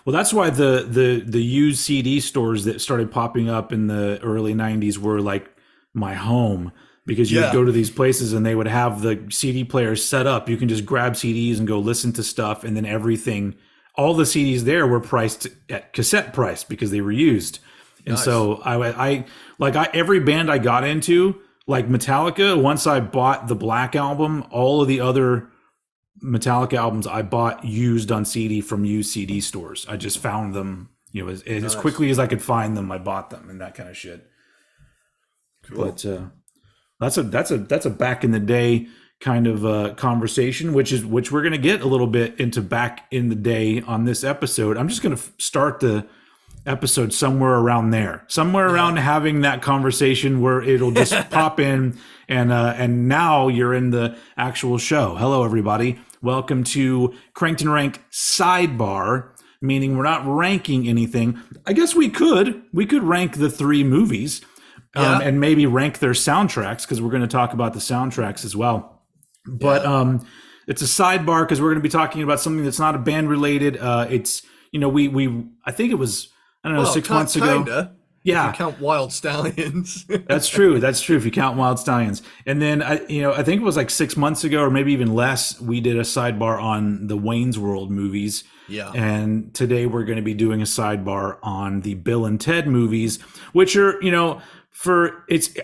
Well, that's why the used CD stores that started popping up in the early '90s were like my home, because you would Yeah. go to these places and they would have the CD players set up. You can just grab CDs and go listen to stuff, and then everything, all the CDs there were priced at cassette price because they were used. And Nice. so every band I got into, like Metallica, once I bought the Black Album, all of the other Metallica albums I bought used on CD from used CD stores. I just found them, as Nice. quickly as I could find them. I bought them and that kind of shit. Cool. But that's a back in the day kind of conversation, which we're going to get a little bit into back in the day on this episode. I'm just going to start the episode somewhere around there, somewhere around having that conversation where it'll just pop in, and now you're in the actual show. Hello, everybody. Welcome to Cranked and Ranked Sidebar, meaning we're not ranking anything. I guess we could rank the three movies, and maybe rank their soundtracks, because we're going to talk about the soundtracks as well. But it's a sidebar because we're going to be talking about something that's not a band related. It's I think it was, I don't know, 6 months ago. Kinda, Yeah, if you count Wild Stallions. That's true. That's true if you count Wild Stallions. And then I think it was like 6 months ago, or maybe even less, we did a sidebar on the Wayne's World movies. Yeah. And today we're going to be doing a sidebar on the Bill and Ted movies, which are,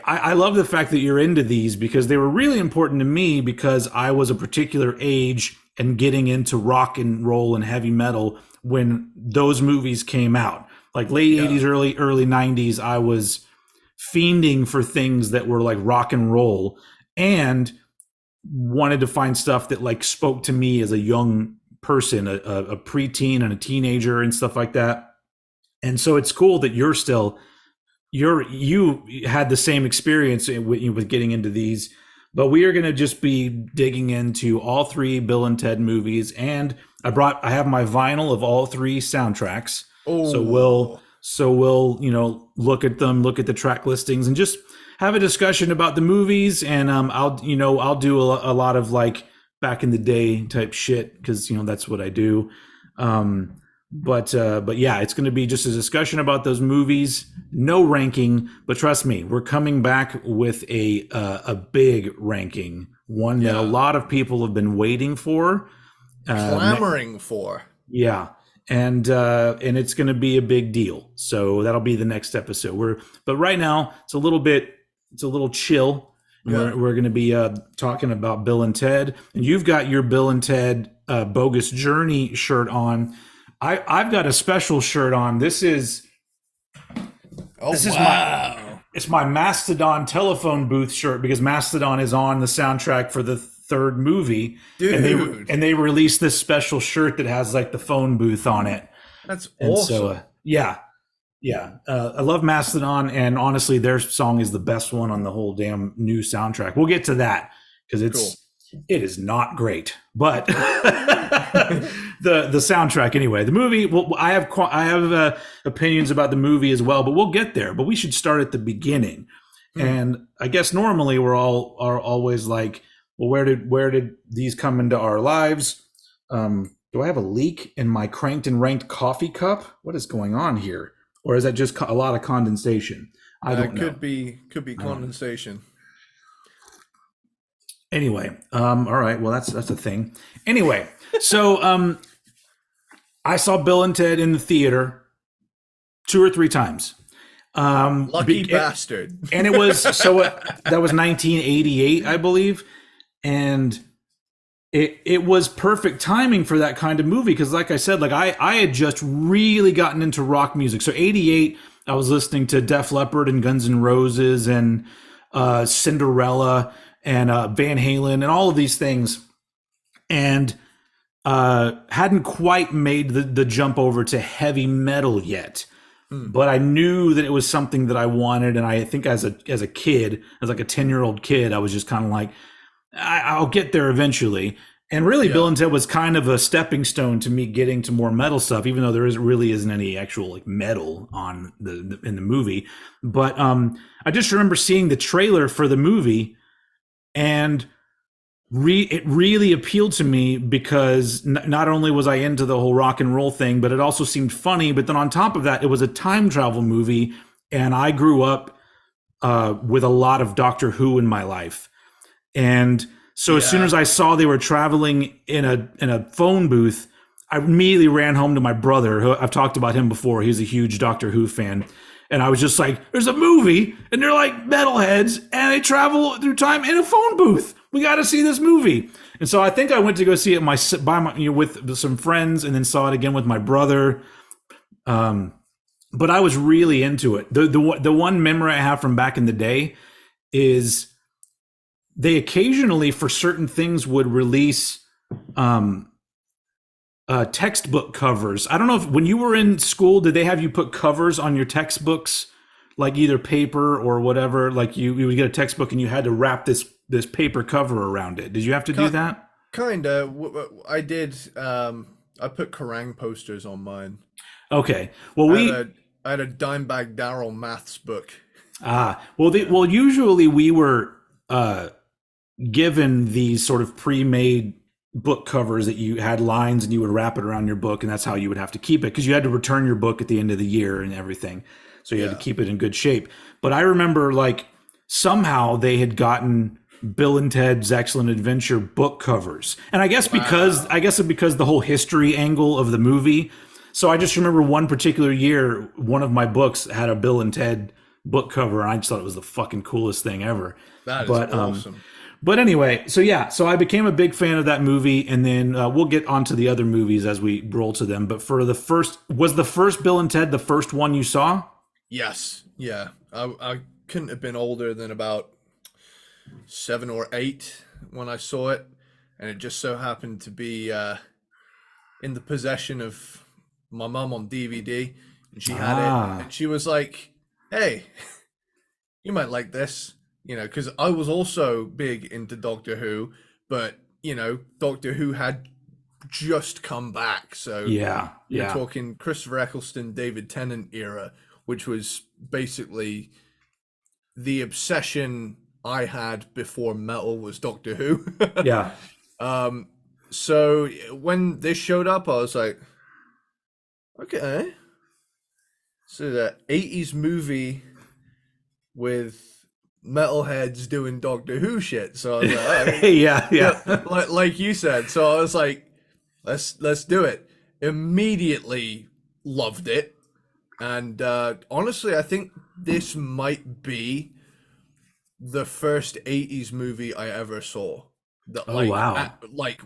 I love the fact that you're into these, because they were really important to me, because I was a particular age and getting into rock and roll and heavy metal when those movies came out. Like late 80s, early 90s, I was fiending for things that were like rock and roll, and wanted to find stuff that like spoke to me as a young person, a preteen and a teenager and stuff like that. And so it's cool that you had the same experience with getting into these. But we are going to just be digging into all three Bill and Ted movies, and I have my vinyl of all three soundtracks. Oh. So we'll look at them, look at the track listings, and just have a discussion about the movies. And I'll do a lot of like back in the day type shit, because that's what I do. But yeah, it's going to be just a discussion about those movies, no ranking. But trust me, we're coming back with a big ranking, one that a lot of people have been waiting for, clamoring for. Yeah. And it's going to be a big deal. So that'll be the next episode. But right now it's a little chill. Yeah. We're going to be talking about Bill and Ted, and you've got your Bill and Ted Bogus Journey shirt on. I've got a special shirt on. This is my Mastodon telephone booth shirt, because Mastodon is on the soundtrack for the third movie. Dude. And they released this special shirt that has like the phone booth on it. That's And awesome. so I love Mastodon, and honestly their song is the best one on the whole damn new soundtrack. We'll get to that, because it is not great, but the soundtrack anyway. The movie, well, I have opinions about the movie as well, but we'll get there. But we should start at the beginning. And I guess normally are always like, well, where did these come into our lives? Do I have a leak in my Cranked and Ranked coffee cup? What is going on here? Or is that just a lot of condensation? I don't know. Could be condensation. Anyway, all right. Well, that's a thing. Anyway, so I saw Bill and Ted in the theater 2 or 3 times. Lucky bastard. And it was that was 1988, I believe, and it was perfect timing for that kind of movie, because, like I said, like I had just really gotten into rock music. So 88, I was listening to Def Leppard and Guns N' Roses and Cinderella and Van Halen and all of these things, and hadn't quite made the jump over to heavy metal yet. Hmm. but I knew that it was something that I wanted. And I think as a kid, as like a 10-year-old kid, I was just kind of like, I'll get there eventually. And really, Bill Yeah. and Ted was kind of a stepping stone to me getting to more metal stuff, even though really isn't any actual like metal on in the movie. But I just remember seeing the trailer for the movie, and it really appealed to me because not only was I into the whole rock and roll thing, but it also seemed funny. But then on top of that, it was a time travel movie, and I grew up with a lot of Doctor Who in my life. And so as soon Yeah. as I saw they were traveling in a phone booth, I immediately ran home to my brother, who I've talked about him before. He's a huge Doctor Who fan. And I was just like, there's a movie, and they're like metalheads, and they travel through time in a phone booth. We got to see this movie. And so I think I went to go see it with some friends, and then saw it again with my brother. But I was really into it. The one memory I have from back in the day is they occasionally, for certain things, would release um, textbook covers. I don't know if when you were in school, did they have you put covers on your textbooks, like either paper or whatever? Like you would get a textbook and you had to wrap this paper cover around it. Did you have to do that? Kinda. I did. I put Kerrang posters on mine. Okay. Well, I had a Dimebag Darrell maths book. usually we were given these sort of pre-made book covers that you had lines and you would wrap it around your book, and that's how you would have to keep it, because you had to return your book at the end of the year and everything, so you had Yeah. to keep it in good shape. But I remember like somehow they had gotten Bill and Ted's Excellent Adventure book covers, and because the whole history angle of the movie. So I just remember one particular year, one of my books had a Bill and Ted book cover, and I just thought it was the fucking coolest thing ever. That is But awesome. but anyway, so yeah, so I became a big fan of that movie, and then we'll get onto the other movies as we roll to them. But for was the first Bill and Ted the first one you saw? Yes. Yeah. I couldn't have been older than about 7 or 8 when I saw it, and it just so happened to be in the possession of my mum on DVD, and she had it, Ah, and she was like, "Hey, you might like this," because I was also big into Doctor Who, but Doctor Who had just come back, so yeah, you're yeah. talking Christopher Eccleston, David Tennant era, which was basically the obsession I had before metal was Doctor Who. Yeah. So when this showed up, I was like, okay, so the '80s movie with metalheads doing Doctor Who shit. So I was like, all right. Yeah, Yeah, yeah. like you said. So I was like, let's do it. Immediately loved it, and honestly, I think this might be the first '80s movie I ever saw that Oh wow. like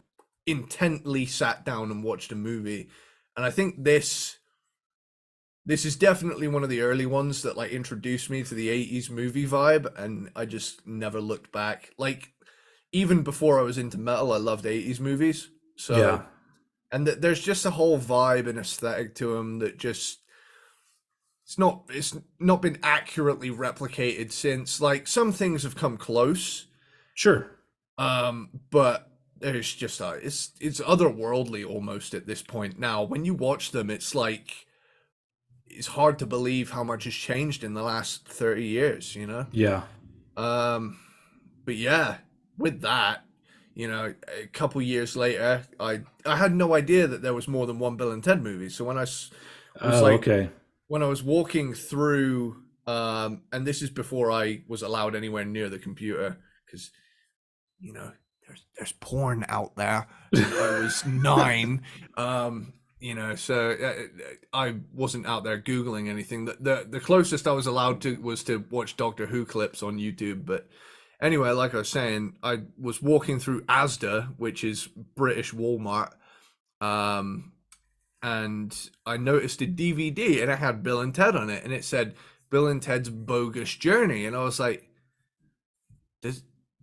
intently sat down and watched a movie, and I think this is definitely one of the early ones that like introduced me to the '80s movie vibe, and I just never looked back. Like even before I was into metal, I loved '80s movies. Yeah. So and there's just a whole vibe and aesthetic to them that just it's not been accurately replicated since. Like some things have come close, Sure. but there's just it's otherworldly almost at this point now. When you watch them, it's like it's hard to believe how much has changed in the last 30 years, Yeah. Um, but yeah, with that, a couple years later, I had no idea that there was more than one Bill and Ted movie. So when I was Oh, like, okay. when I was walking through, and this is before I was allowed anywhere near the computer, because there's porn out there. I was 9. So I wasn't out there googling anything. The closest I was allowed to was to watch Doctor Who clips on YouTube. But anyway, like I was saying, I was walking through Asda, which is British Walmart, and I noticed a DVD, and it had Bill and Ted on it, and it said Bill and Ted's Bogus Journey, and I was like,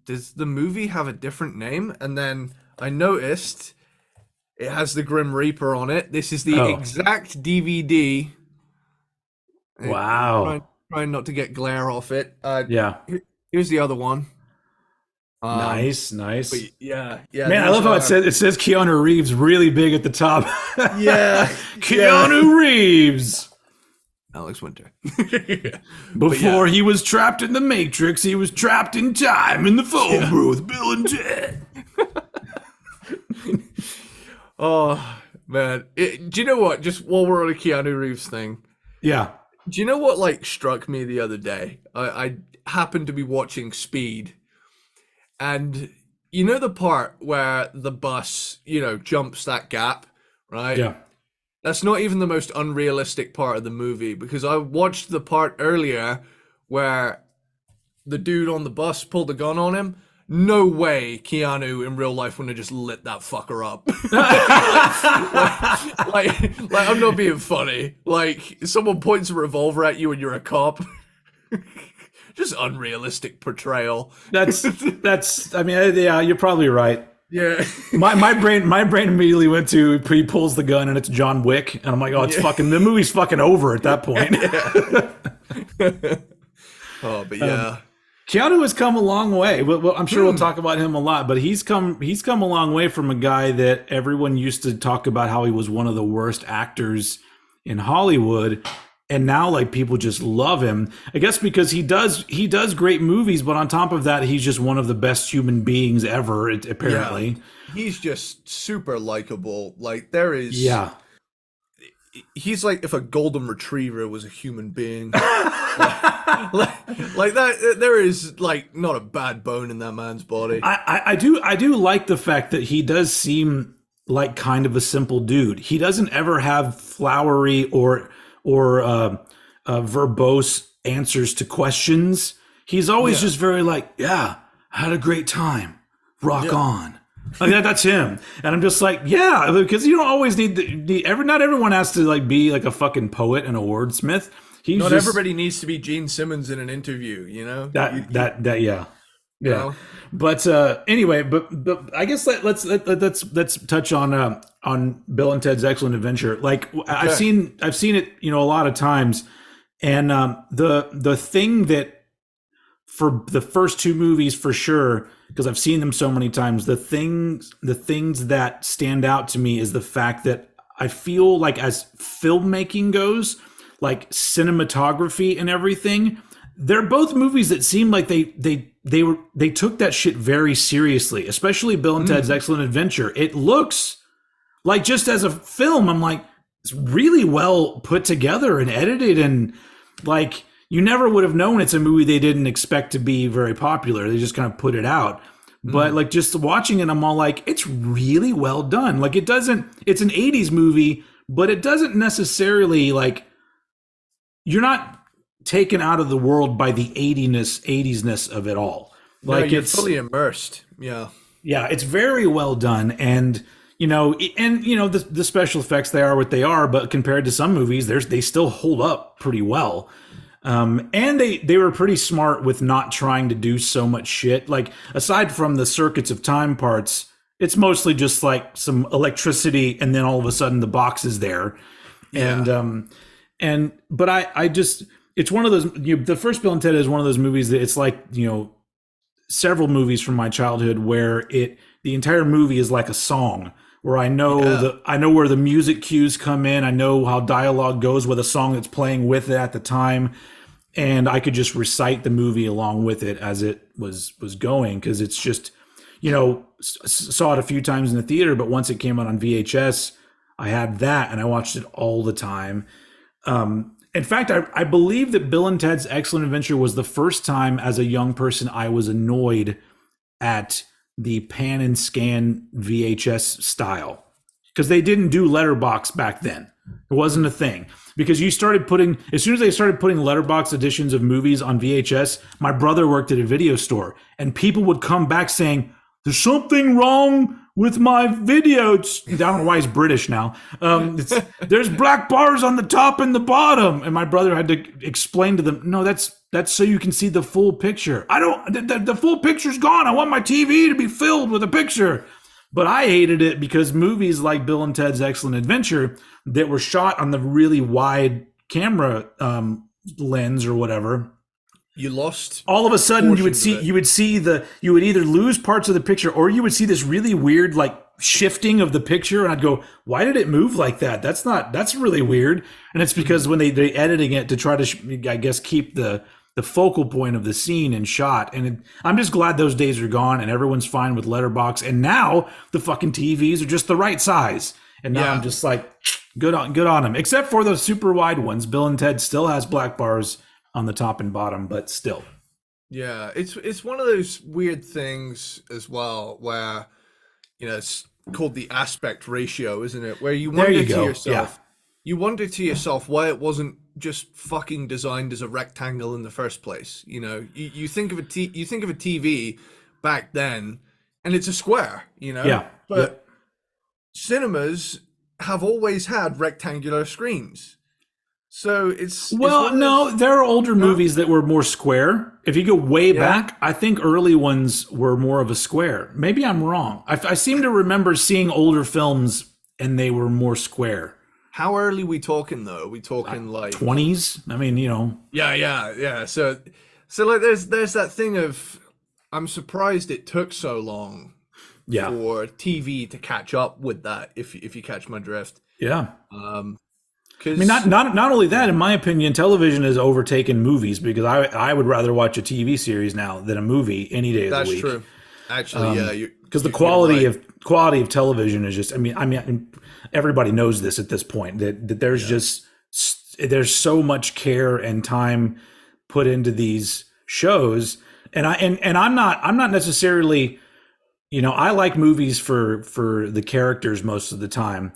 does the movie have a different name? And then I noticed it has the Grim Reaper on it. This is the Oh. exact DVD Wow. Trying not to get glare off it. Yeah. Here's the other one. Um, Nice, but nice. yeah, Man, I these love how are it says Keanu Reeves really big at the top. yeah, yeah. Keanu Reeves. Alex Winter. But Before yeah, he was trapped in the Matrix, he was trapped in time in the phone booth, Bill and Ted. oh man, do you know what? Just while we're on a Keanu Reeves thing, Yeah. do you know what like struck me the other day? I happened to be watching Speed, and you know the part where the bus, jumps that gap, right? Yeah. That's not even the most unrealistic part of the movie because I watched the part earlier where the dude on the bus pulled the gun on him. No way Keanu in real life wouldn't have just lit that fucker up. like, I'm not being funny. Like, someone points a revolver at you and you're a cop. Just unrealistic portrayal. That's I mean, yeah, you're probably right. Yeah. My brain immediately went to he pulls the gun and it's John Wick and I'm like, oh, it's fucking the movie's fucking over at that point. Oh, but yeah. Keanu has come a long way. Well, I'm sure we'll talk about him a lot, but he's come a long way from a guy that everyone used to talk about how he was one of the worst actors in Hollywood, and now like people just love him. I guess because he does great movies, but on top of that, he's just one of the best human beings ever. Apparently, yeah. He's just super likable. Like there is, yeah. He's like if a golden retriever was a human being. like that, there is like not a bad bone in that man's body. I do like the fact that he does seem like kind of a simple dude. He doesn't ever have flowery or verbose answers to questions. He's always just very like, yeah, had a great time. Rock on. Like that's him. And I'm just like, yeah, because you don't always need not everyone has to like be like a fucking poet and a wordsmith. Not everybody needs to be Gene Simmons in an interview, you know? That yeah. You know? But anyway, but I guess let's touch on Bill and Ted's Excellent Adventure. Like I've seen it, a lot of times, and the thing that for the first two movies for sure, because I've seen them so many times, the things that stand out to me is the fact that I feel like as filmmaking goes, like cinematography and everything, they're both movies that seem like they took that shit very seriously, especially Bill and Ted's Excellent Adventure. It looks like, just as a film, I'm like, it's really well put together and edited, and like you never would have known it's a movie they didn't expect to be very popular. They just kind of put it out. But like just watching it, I'm all like, it's really well done. Like it's an 80s movie, but it doesn't necessarily like, you're not taken out of the world by the 80s-ness of it all. Like you're it's fully immersed. Yeah. Yeah, it's very well done. And the special effects, they are what they are, but compared to some movies, they still hold up pretty well. And they were pretty smart with not trying to do so much shit. Like aside from the circuits of time parts, it's mostly just like some electricity and then all of a sudden the box is there. Yeah. But I just, it's one of those, the first Bill and Ted is one of those movies that it's like, several movies from my childhood where the entire movie is like a song, where I know I know where the music cues come in. I know how dialogue goes with a song that's playing with it at the time. And I could just recite the movie along with it as it was going. Cause it's just, saw it a few times in the theater, but once it came out on VHS, I had that and I watched it all the time. In fact, I believe that Bill and Ted's Excellent Adventure was the first time as a young person I was annoyed at the pan and scan VHS style, because they didn't do letterbox back then. It wasn't a thing, because as soon as they started putting letterbox editions of movies on VHS, my brother worked at a video store and people would come back saying, there's something wrong with my video. I don't know why he's British now. There's black bars on the top and the bottom. And my brother had to explain to them, no, that's so you can see the full picture. The full picture's gone. I want my TV to be filled with a picture. But I hated it because movies like Bill and Ted's Excellent Adventure that were shot on the really wide camera lens or whatever, You lost all of a sudden you would portions of see it. you would either lose parts of the picture or you would see this really weird like shifting of the picture, and I'd go, why did it move like that? That's really weird. And it's because when they editing it to try to I guess keep the focal point of the scene in shot. And I'm just glad those days are gone and everyone's fine with letterbox, and now the fucking TVs are just the right size. And now Yeah. I'm just like, good on them, except for those super wide ones. Bill and Ted still has black bars on the top and bottom, but still. Yeah, it's one of those weird things as well where, it's called the aspect ratio, isn't it? Where you There wonder you to go. yourself, you wonder to yourself why it wasn't just fucking designed as a rectangle in the first place. You think of a TV back then, and it's a square. Yeah. But cinemas have always had rectangular screens. So there are older movies that were more square. If you go way back, I think early ones were more of a square. Maybe I'm wrong. I seem to remember seeing older films and they were more square. How early we talking though? We talking like 20s? I mean, Yeah. So like there's that thing of, I'm surprised it took so long for TV to catch up with that, if you catch my drift. Yeah. I 'Cause mean, not only that, in my opinion, television has overtaken movies, because I would rather watch a TV series now than a movie any day of the week. that's true. Actually, Because the you're quality right. of television is just. I mean, everybody knows this at this point, that there's just there's so much care and time put into these shows, and I'm not necessarily, I like movies for the characters most of the time.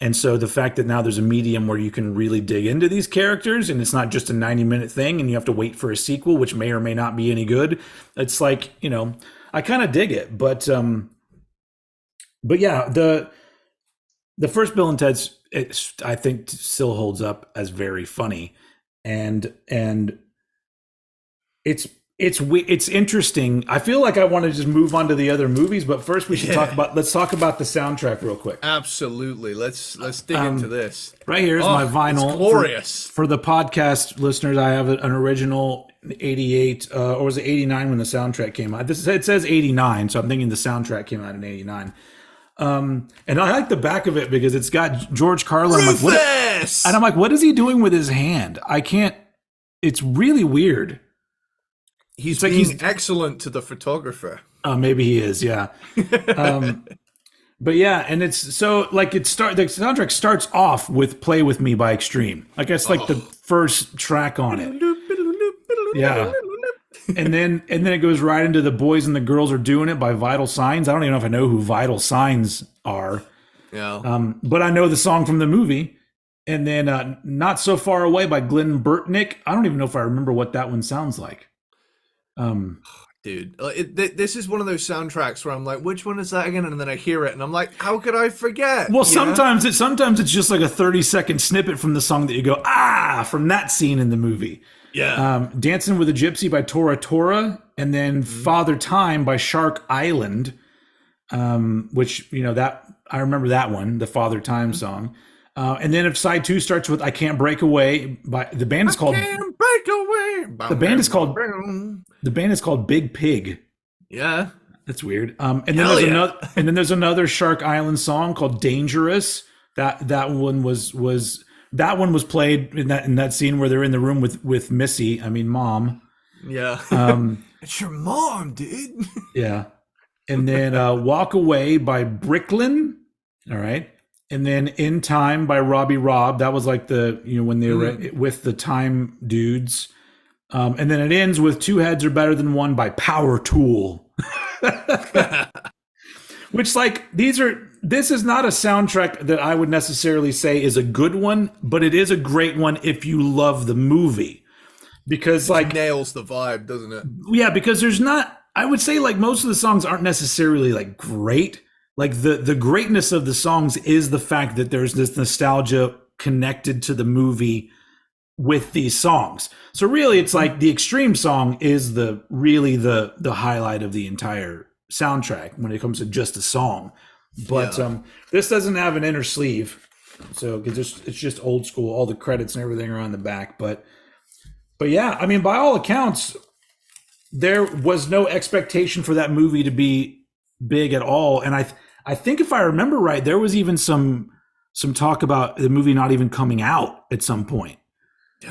And so the fact that now there's a medium where you can really dig into these characters, and it's not just a 90-minute thing and you have to wait for a sequel, which may or may not be any good. It's like, I kind of dig it. But yeah, the first Bill and Ted's, I think still holds up as very funny. And it's interesting. I feel like I want to just move on to the other movies, but first we should let's talk about the soundtrack real quick. Absolutely. Let's dig into this. Right here is my vinyl. It's glorious. For the podcast listeners, I have an original 88, or was it 89 when the soundtrack came out? It says 89, so I'm thinking the soundtrack came out in 89. And I like the back of it because it's got George Carlin. I'm like, what is he doing with his hand? I can't. It's really weird. He's being excellent to the photographer. Maybe he is, yeah. But yeah, and it's so like the soundtrack starts off with "Play with Me" by Extreme. Like that's like the first track on it. Yeah. And then it goes right into "The Boys and the Girls Are Doing It" by Vital Signs. I don't even know if I know who Vital Signs are. Yeah. But I know the song from the movie. And then "Not So Far Away" by Glenn Burtnick. I don't even know if I remember what that one sounds like. Dude, this is one of those soundtracks where I'm like, which one is that again? And then I hear it and I'm like, how could I forget? Well, sometimes it's just like a 30-second snippet from the song that you go, from that scene in the movie. Yeah. "Dancing with a Gypsy" by Tora Tora, and then "Father Time" by Shark Island, which, that I remember that one, the Father Time song. And then if side 2 starts with "I Can't Break Away" by the band is called Can't break away. The band is called Big Pig. Yeah. That's weird. And then there's another Shark Island song called "Dangerous." That one was played in that scene where they're in the room with Missy. I mean, Mom. Yeah. It's your mom, dude. Yeah. And then "Walk Away" by Bricklin. All right. And then "In Time" by Robbie Robb. That was like when they were with the Time dudes. And then it ends with "Two Heads Are Better Than One" by Power Tool. Which, like, this is not a soundtrack that I would necessarily say is a good one, but it is a great one if you love the movie. Because, like, it nails the vibe, doesn't it? Yeah, because there's not, I would say, like, most of the songs aren't necessarily like great. Like the greatness of the songs is the fact that there's this nostalgia connected to the movie with these songs. So really it's like the Extreme song is the highlight of the entire soundtrack when it comes to just a song. But this doesn't have an inner sleeve. So because it's just old school, all the credits and everything are on the back. But yeah, I mean, by all accounts, there was no expectation for that movie to be big at all. And I think if I remember right, there was even some talk about the movie not even coming out at some point.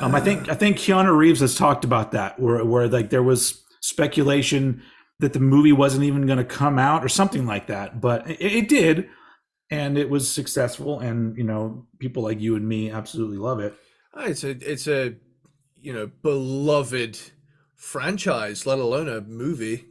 I think Keanu Reeves has talked about that, where like there was speculation that the movie wasn't even going to come out or something like that, but it did, and it was successful, and people like you and me absolutely love it. It's a beloved franchise, let alone a movie.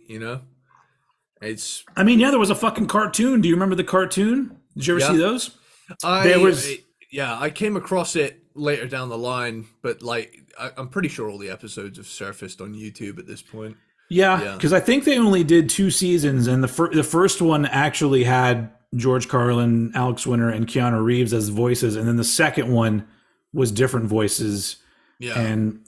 It's I mean, yeah, there was a fucking cartoon. Do you remember the cartoon? Did you ever see yeah. those? There I, was. I yeah, I came across it later down the line, but like I'm pretty sure all the episodes have surfaced on YouTube at this point. Yeah, Yeah, because I think they only did 2 seasons, and the first one actually had George Carlin, Alex Winter, and Keanu Reeves as voices, and then the second one was different voices, yeah, and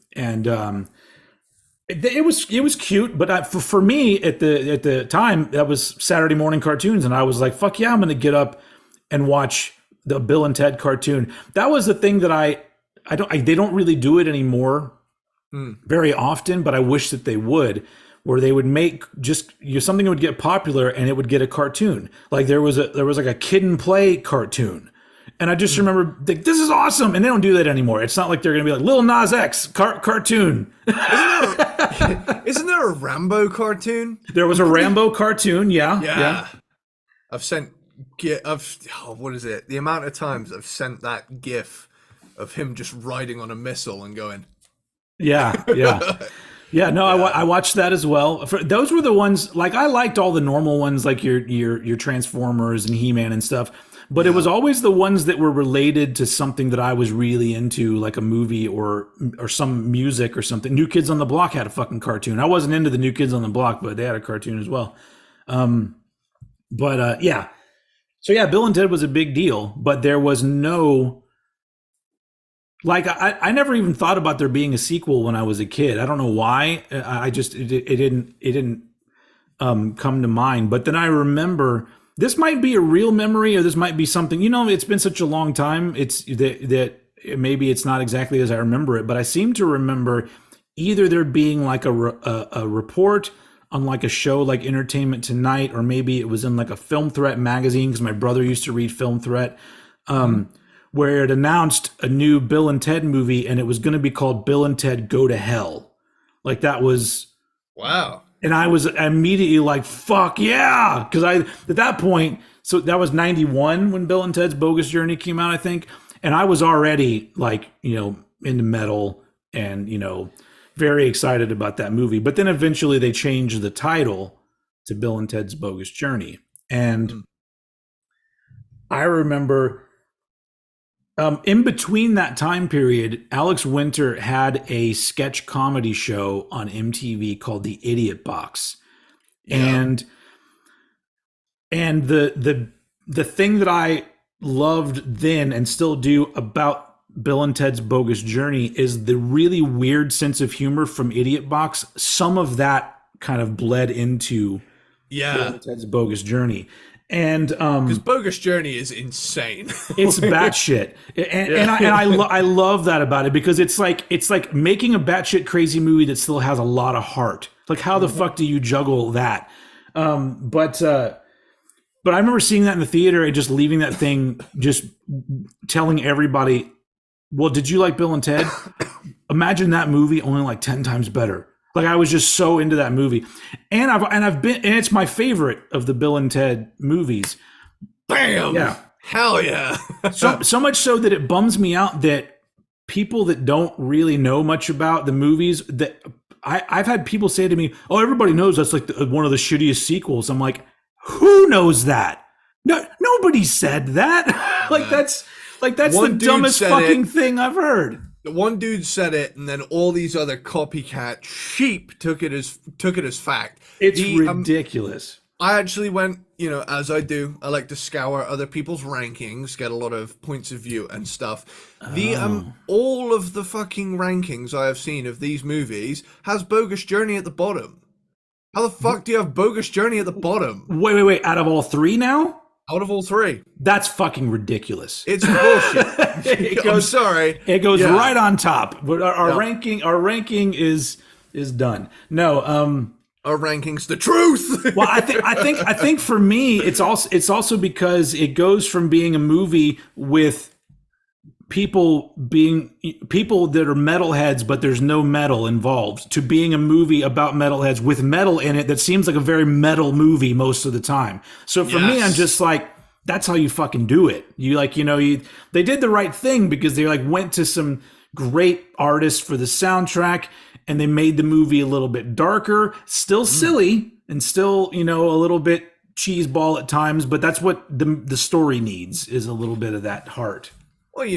it was cute, but for me at the time that was Saturday morning cartoons, and I was like, fuck yeah, I'm gonna get up and watch the Bill and Ted cartoon. That was the thing that they don't really do it anymore very often, but I wish that they would, where they would make just something would get popular and it would get a cartoon. Like there was like a Kid and Play cartoon. And I just remember, like, this is awesome. And they don't do that anymore. It's not like they're going to be like, Lil Nas X cartoon. Isn't there a Rambo cartoon? There was a Rambo cartoon. Yeah. Yeah. What is it? The amount of times I've sent that GIF of him just riding on a missile and going, Yeah. Yeah. Yeah, no, Yeah. I watched that as well. Those were the ones, like, I liked all the normal ones, like your Transformers and He-Man and stuff. But it was always the ones that were related to something that I was really into, like a movie or some music or something. New Kids on the Block had a fucking cartoon. I wasn't into the New Kids on the Block, but they had a cartoon as well. Yeah. So yeah, Bill and Ted was a big deal, but there was no, like, I never even thought about there being a sequel when I was a kid. I don't know why. I just it didn't come to mind. But then I remember, this might be a real memory, or this might be something. It's been such a long time. It's that maybe it's not exactly as I remember it, but I seem to remember either there being like a report on like a show like Entertainment Tonight, or maybe it was in like a Film Threat magazine, because my brother used to read Film Threat, where it announced a new Bill and Ted movie, and it was going to be called Bill and Ted Go to Hell. Like, that was. wow. And I was immediately like, fuck yeah. Because at that point, so that was 91 when Bill and Ted's Bogus Journey came out, I think. And I was already like, into metal and, very excited about that movie. But then eventually they changed the title to Bill and Ted's Bogus Journey. And I remember in between that time period, Alex Winter had a sketch comedy show on MTV called The Idiot Box. Yeah. And the thing that I loved then and still do about Bill and Ted's Bogus Journey is the really weird sense of humor from Idiot Box. Some of that kind of bled into Bill and Ted's Bogus Journey. And because Bogus Journey is insane. it's batshit, and I love that about it, because it's like making a batshit crazy movie that still has a lot of heart. Like, how the fuck do you juggle that? But I remember seeing that in the theater and just leaving that thing, just telling everybody, well, did you like Bill and Ted? Imagine that movie only like 10 times better. Like, I was just so into that movie, and it's my favorite of the Bill and Ted movies. Bam! Yeah, hell yeah! so much so that it bums me out that people that don't really know much about the movies, that I've had people say to me, "Oh, everybody knows that's like one of the shittiest sequels." I'm like, who knows that? No, nobody said that. that's the dumbest fucking thing I've heard. One dude said it, and then all these other copycat sheep took it as fact. It's ridiculous. I actually went, as I do, I like to scour other people's rankings, get a lot of points of view and stuff. All of the fucking rankings I have seen of these movies has Bogus Journey at the bottom. How the fuck do you have Bogus Journey at the bottom? Wait. Out of all three now? Out of all three, That's fucking ridiculous. it's bullshit. It I'm goes, sorry. it goes Yeah. right on top. But our Yeah. ranking is done. No, Our rankings, the truth. well, I think for me, it's also because it goes from being a movie with people that are metalheads, but there's no metal involved, to being a movie about metalheads with metal in it that seems like a very metal movie most of the time. So for me, I'm Yes. just like, that's how you fucking do it. You like, they did the right thing because they like went to some great artists for the soundtrack and they made the movie a little bit darker, still silly and still, a little bit cheeseball at times, but that's what the story needs, is a little bit of that heart. Well,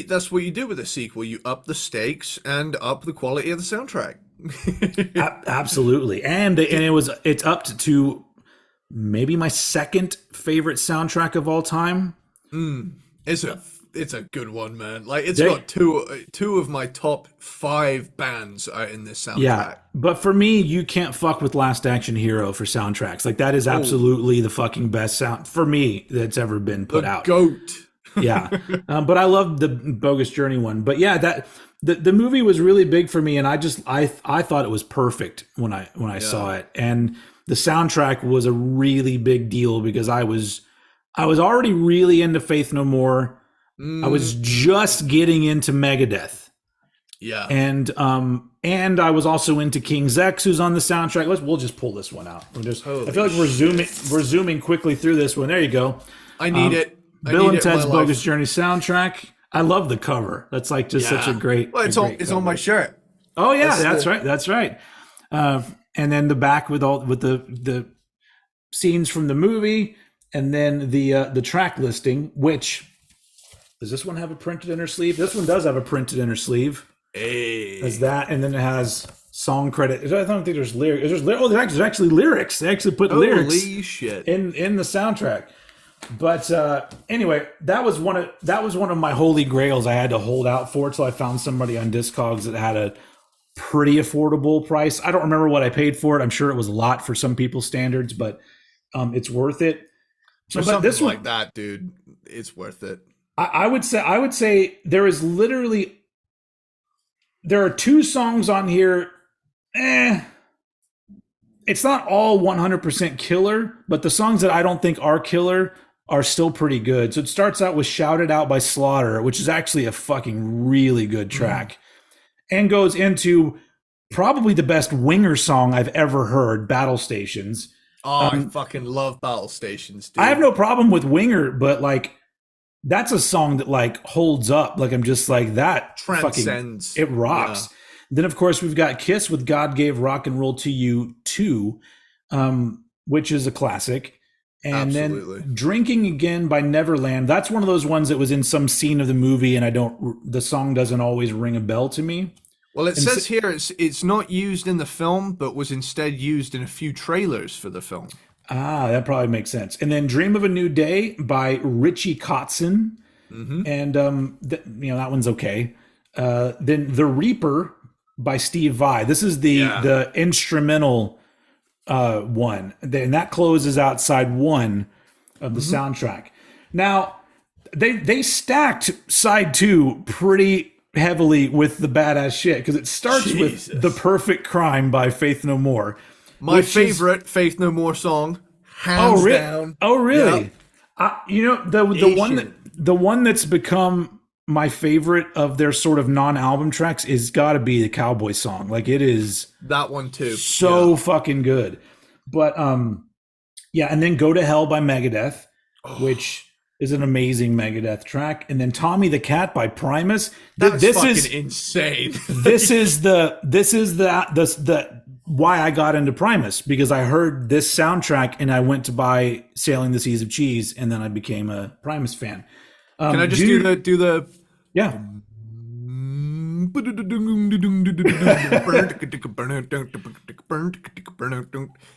that's what you do with a sequel. You up the stakes and up the quality of the soundtrack. Absolutely. And it's up to maybe my second favorite soundtrack of all time. It's a good one, man. Like it's got two of my top 5 bands are in this soundtrack. Yeah, but for me, you can't fuck with Last Action Hero for soundtracks. Like that is absolutely the fucking best sound for me that's ever been put out. GOAT. Yeah, but I love the Bogus Journey one. But yeah, that the movie was really big for me, and I thought it was perfect when I saw it, and the soundtrack was a really big deal because I was already really into Faith No More. I was just getting into Megadeth. Yeah. And I was also into King's X, who's on the soundtrack. We'll just pull this one out. I feel like we're zooming quickly through this one. There you go. I need it. Bill and Ted's Bogus Journey soundtrack. I love the cover. That's like just such a great. Well, it's on my shirt. Oh yeah, that's right. That's right. And then the back with the scenes from the movie, and then the track listing. Which does this one have a printed inner sleeve? This one does have a printed inner sleeve. Hey. As that, and then it has song credit. I don't think there's lyrics. There's actually lyrics. They actually put lyrics shit. in the soundtrack. But anyway, that was one of my holy grails I had to hold out for till I found somebody on Discogs that had a pretty affordable price. I don't remember what I paid for it. I'm sure it was a lot for some people's standards, but it's worth it. For something this one, like that, dude, it's worth it. I would say there are 2 songs on here. It's not all 100% killer, but the songs that I don't think are killer are still pretty good. So it starts out with Shout It Out by Slaughter, which is actually a fucking really good track, and goes into probably the best Winger song I've ever heard, Battle Stations. Oh, I fucking love Battle Stations, dude. I have no problem with Winger, but like that's a song that like holds up. Like I'm just like that transcends. It rocks. Yeah. Then of course we've got Kiss with God Gave Rock and Roll to You 2, which is a classic. And Absolutely. Then Drinking Again by Neverland. That's one of those ones that was in some scene of the movie, and the song doesn't always ring a bell to me. Well, it says here it's not used in the film, but was instead used in a few trailers for the film. Ah, that probably makes sense. And then Dream of a New Day by Richie Kotzen. And that one's okay. Then The Reaper by Steve Vai. This is the instrumental one, and that closes out side 1 of the soundtrack. Now they stacked side 2 pretty heavily with the badass shit, because it starts with The Perfect Crime by Faith No More, my favorite Faith No More song, hands down. Oh really? Yep. The one that's become my favorite of their sort of non-album tracks is got to be the Cowboy song. Like it is that one too. So fucking good. But and then Go to Hell by Megadeth, which is an amazing Megadeth track, and then Tommy the Cat by Primus. This is insane. this is the why I got into Primus, because I heard this soundtrack and I went to buy Sailing the Seas of Cheese, and then I became a Primus fan. Can I just do the yeah.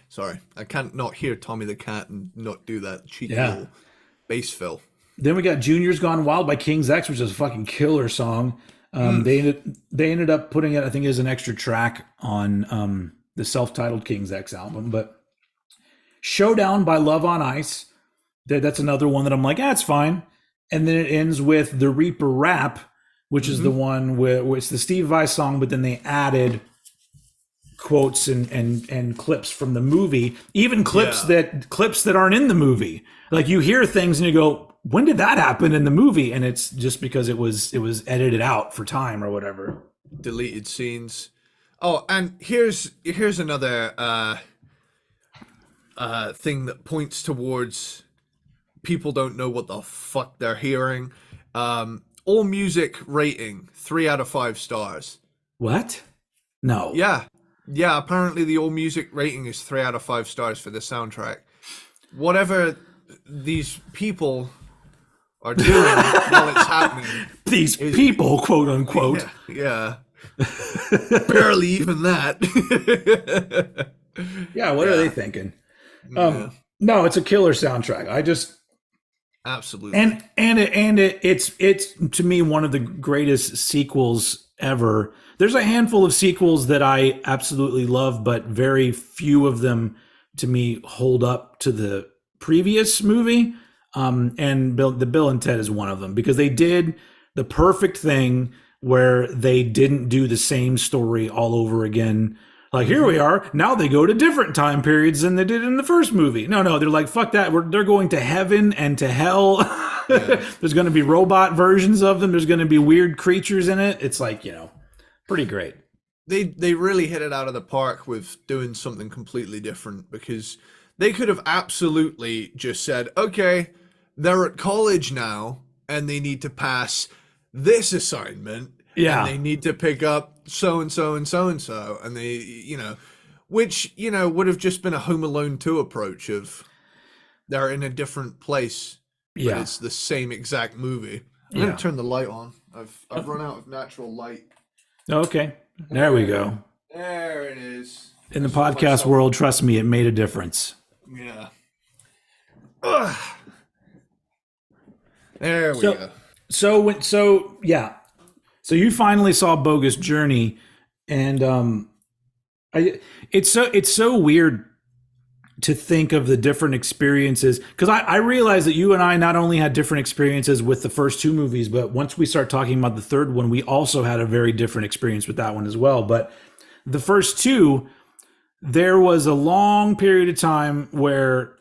Sorry, I can't not hear Tommy the Cat and not do that cheeky little bass fill. Then we got Junior's Gone Wild by King's X, which is a fucking killer song. They ended up putting it, I think, as an extra track on the self-titled King's X album. But Showdown by Love on Ice, That's another one that I'm like, it's fine. And then it ends with the Reaper Rap, which is the one where it's the Steve Vai song, but then they added quotes and clips from the movie, even clips that aren't in the movie. Like you hear things and you go, when did that happen in the movie? And it's just because it was edited out for time or whatever. Deleted scenes. Oh, and here's another thing that points towards people don't know what the fuck they're hearing. All music rating 3 out of 5 stars. What? No. Yeah, apparently the all music rating is 3 out of 5 stars for the soundtrack. Whatever these people are doing while it's happening. These people, quote unquote. Yeah. Barely even that. Yeah, what are they thinking? No, it's a killer soundtrack. I just absolutely. And it's to me one of the greatest sequels ever. There's a handful of sequels that I absolutely love, but very few of them to me hold up to the previous movie. And Bill and Ted is one of them because they did the perfect thing where they didn't do the same story all over again. Like, here we are. Now they go to different time periods than they did in the first movie. No, they're like, fuck that. They're going to heaven and to hell. Yeah. There's going to be robot versions of them. There's going to be weird creatures in it. It's like, pretty great. They really hit it out of the park with doing something completely different because they could have absolutely just said, okay, they're at college now and they need to pass this assignment. Yeah. And they need to pick up so-and-so and so-and-so. And they, which, would have just been a Home Alone 2 approach of they're in a different place. But it's the same exact movie. I'm going to turn the light on. I've run out of natural light. Okay. There we go. There it is. In the podcast world, trust me, it made a difference. Yeah. Ugh. There we go. So you finally saw Bogus Journey, and it's so weird to think of the different experiences because I realized that you and I not only had different experiences with the first 2 movies, but once we start talking about the third one, we also had a very different experience with that one as well. But the first 2, there was a long period of time where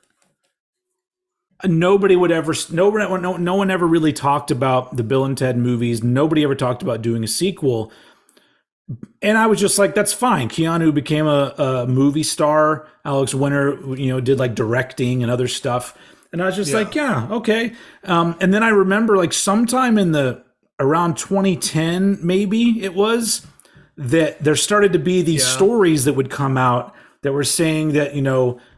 no one ever really talked about the Bill and Ted movies. Nobody ever talked about doing a sequel. And I was just like, that's fine. Keanu became a movie star. Alex Winter, did like directing and other stuff. And I was just like, yeah, okay. And then I remember like sometime in around 2010, maybe it was, that there started to be these stories that would come out that were saying that,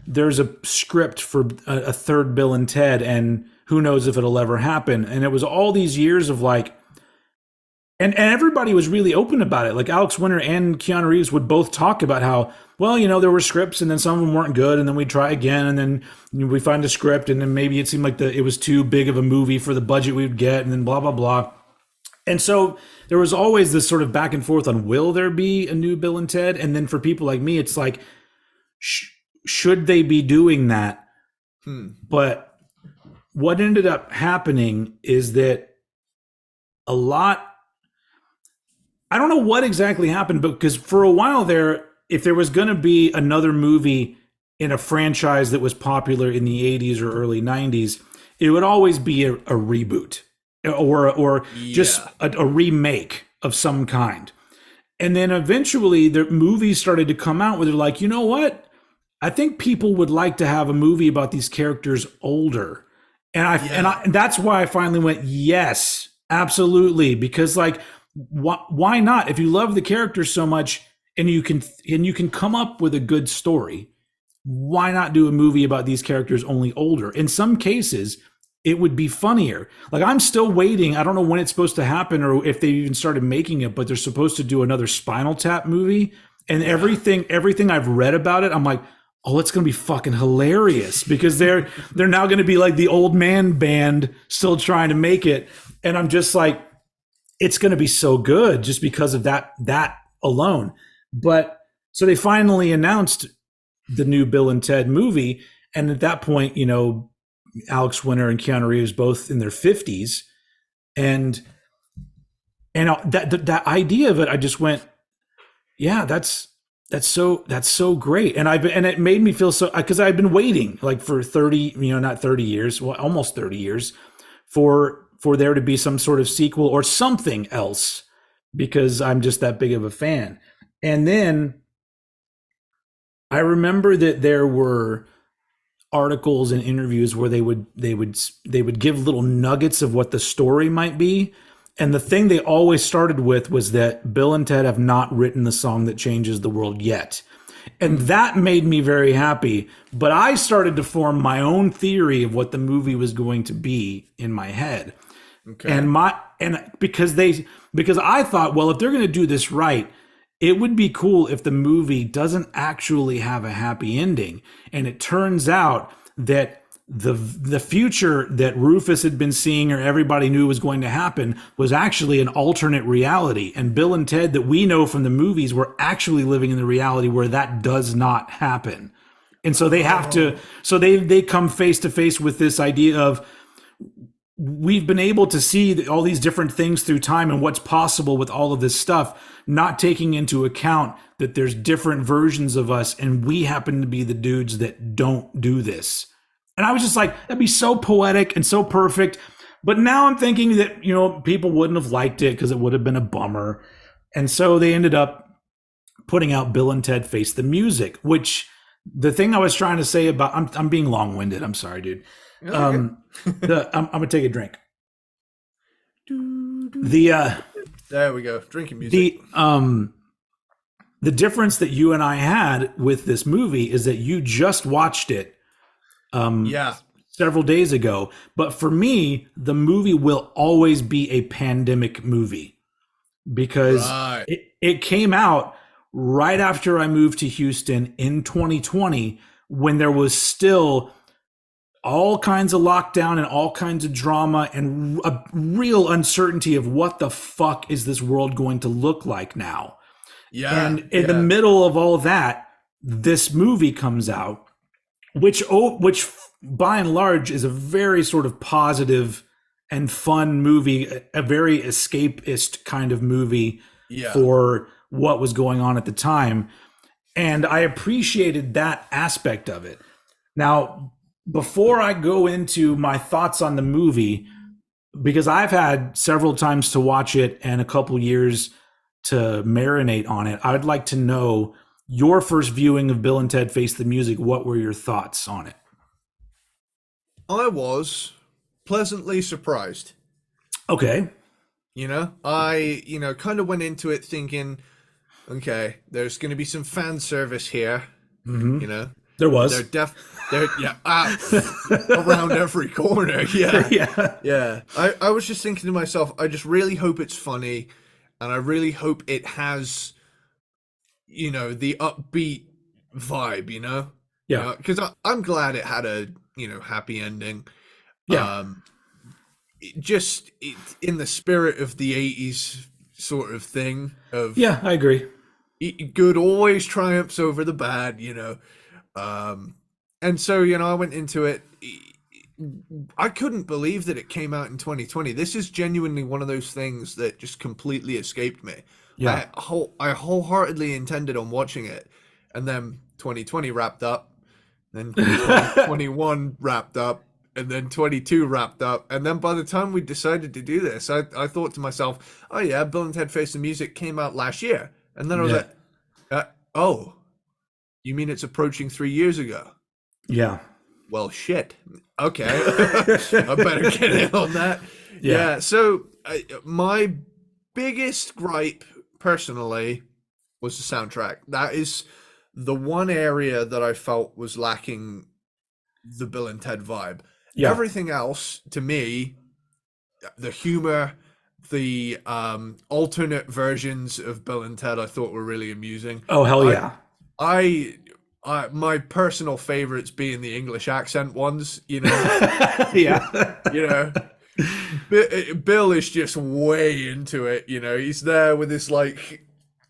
there's a script for a third Bill and Ted, and who knows if it'll ever happen. And it was all these years of like, and everybody was really open about it. Like Alex Winter and Keanu Reeves would both talk about how, well, there were scripts and then some of them weren't good. And then we'd try again. And then we find a script and then maybe it seemed like it was too big of a movie for the budget we would get and then blah, blah, blah. And so there was always this sort of back and forth on, will there be a new Bill and Ted? And then for people like me, it's like, should they be doing that? But what ended up happening is that I don't know what exactly happened, but because for a while there, if there was going to be another movie in a franchise that was popular in the 80s or early 90s, it would always be a reboot or just a remake of some kind. And then eventually the movies started to come out where they're like, you know what? I think people would like to have a movie about these characters older. And that's why I finally went, yes, absolutely. Because like, why not? If you love the characters so much and you can come up with a good story, why not do a movie about these characters only older? In some cases, it would be funnier. Like I'm still waiting. I don't know when it's supposed to happen or if they even started making it, but they're supposed to do another Spinal Tap movie. And everything I've read about it, I'm like, oh, it's going to be fucking hilarious because they're now going to be like the old man band still trying to make it. And I'm just like, it's going to be so good just because of that alone. But so they finally announced the new Bill and Ted movie. And at that point, Alex Winter and Keanu Reeves both in their 50s, and that idea of it, I just went, yeah, that's so great. And it made me feel so, because I've been waiting like for 30, not 30 years, well, almost 30 years for there to be some sort of sequel or something else, because I'm just that big of a fan. And then I remember that there were articles and interviews where they would give little nuggets of what the story might be. And the thing they always started with was that Bill and Ted have not written the song that changes the world yet. And that made me very happy. But I started to form my own theory of what the movie was going to be in my head. Okay. And because I thought, well, if they're going to do this right, it would be cool if the movie doesn't actually have a happy ending. And it turns out that the future that Rufus had been seeing, or everybody knew was going to happen, was actually an alternate reality. And Bill and Ted that we know from the movies were actually living in the reality where that does not happen. And so they have to, so they come face to face with this idea of, we've been able to see all these different things through time and what's possible with all of this stuff, not taking into account that there's different versions of us, and we happen to be the dudes that don't do this. And I was just like, that'd be so poetic and so perfect. But now I'm thinking that, people wouldn't have liked it because it would have been a bummer. And so they ended up putting out Bill and Ted Face the Music, which the thing I was trying to say about, I'm being long-winded. I'm sorry, dude. I'm gonna take a drink. There we go, drinking music. The difference that you and I had with this movie is that you just watched it several days ago, but for me the movie will always be a pandemic movie, because it came out right after I moved to Houston in 2020, when there was still all kinds of lockdown and all kinds of drama and a real uncertainty of what the fuck is this world going to look like now. And in the middle of all that, this movie comes out, which by and large is a very sort of positive and fun movie, a very escapist kind of movie for what was going on at the time. And I appreciated that aspect of it. Now, before I go into my thoughts on the movie, because I've had several times to watch it and a couple years to marinate on it, I would like to know your first viewing of Bill and Ted Face the Music. What were your thoughts on it? I was pleasantly surprised. Okay. I kind of went into it thinking, okay, there's going to be some fan service here. Mm-hmm. There was. They're around every corner. Yeah. I was just thinking to myself, I just really hope it's funny, and I really hope it has, the upbeat vibe. Yeah. Because I'm glad it had a happy ending. Yeah. Just in the spirit of the 80s sort of thing. Yeah, I agree. Good always triumphs over the bad. And so, I went into it. I couldn't believe that it came out in 2020. This is genuinely one of those things that just completely escaped me. Yeah. I wholeheartedly intended on watching it. And then 2020 wrapped up. Then 2021 wrapped up. And then 22 wrapped up. And then by the time we decided to do this, I thought to myself, oh yeah, Bill and Ted Face the Music came out last year. And then I was like, oh, you mean it's approaching 3 years ago? Yeah. Well, shit. Okay. I better get in on that. Yeah. So my biggest gripe personally was the soundtrack. That is the one area that I felt was lacking the Bill and Ted vibe. Yeah. Everything else, to me, the humor, the alternate versions of Bill and Ted, I thought were really amusing. Oh, hell yeah. My personal favorites being the English accent ones, Yeah. Bill is just way into it. He's there with this like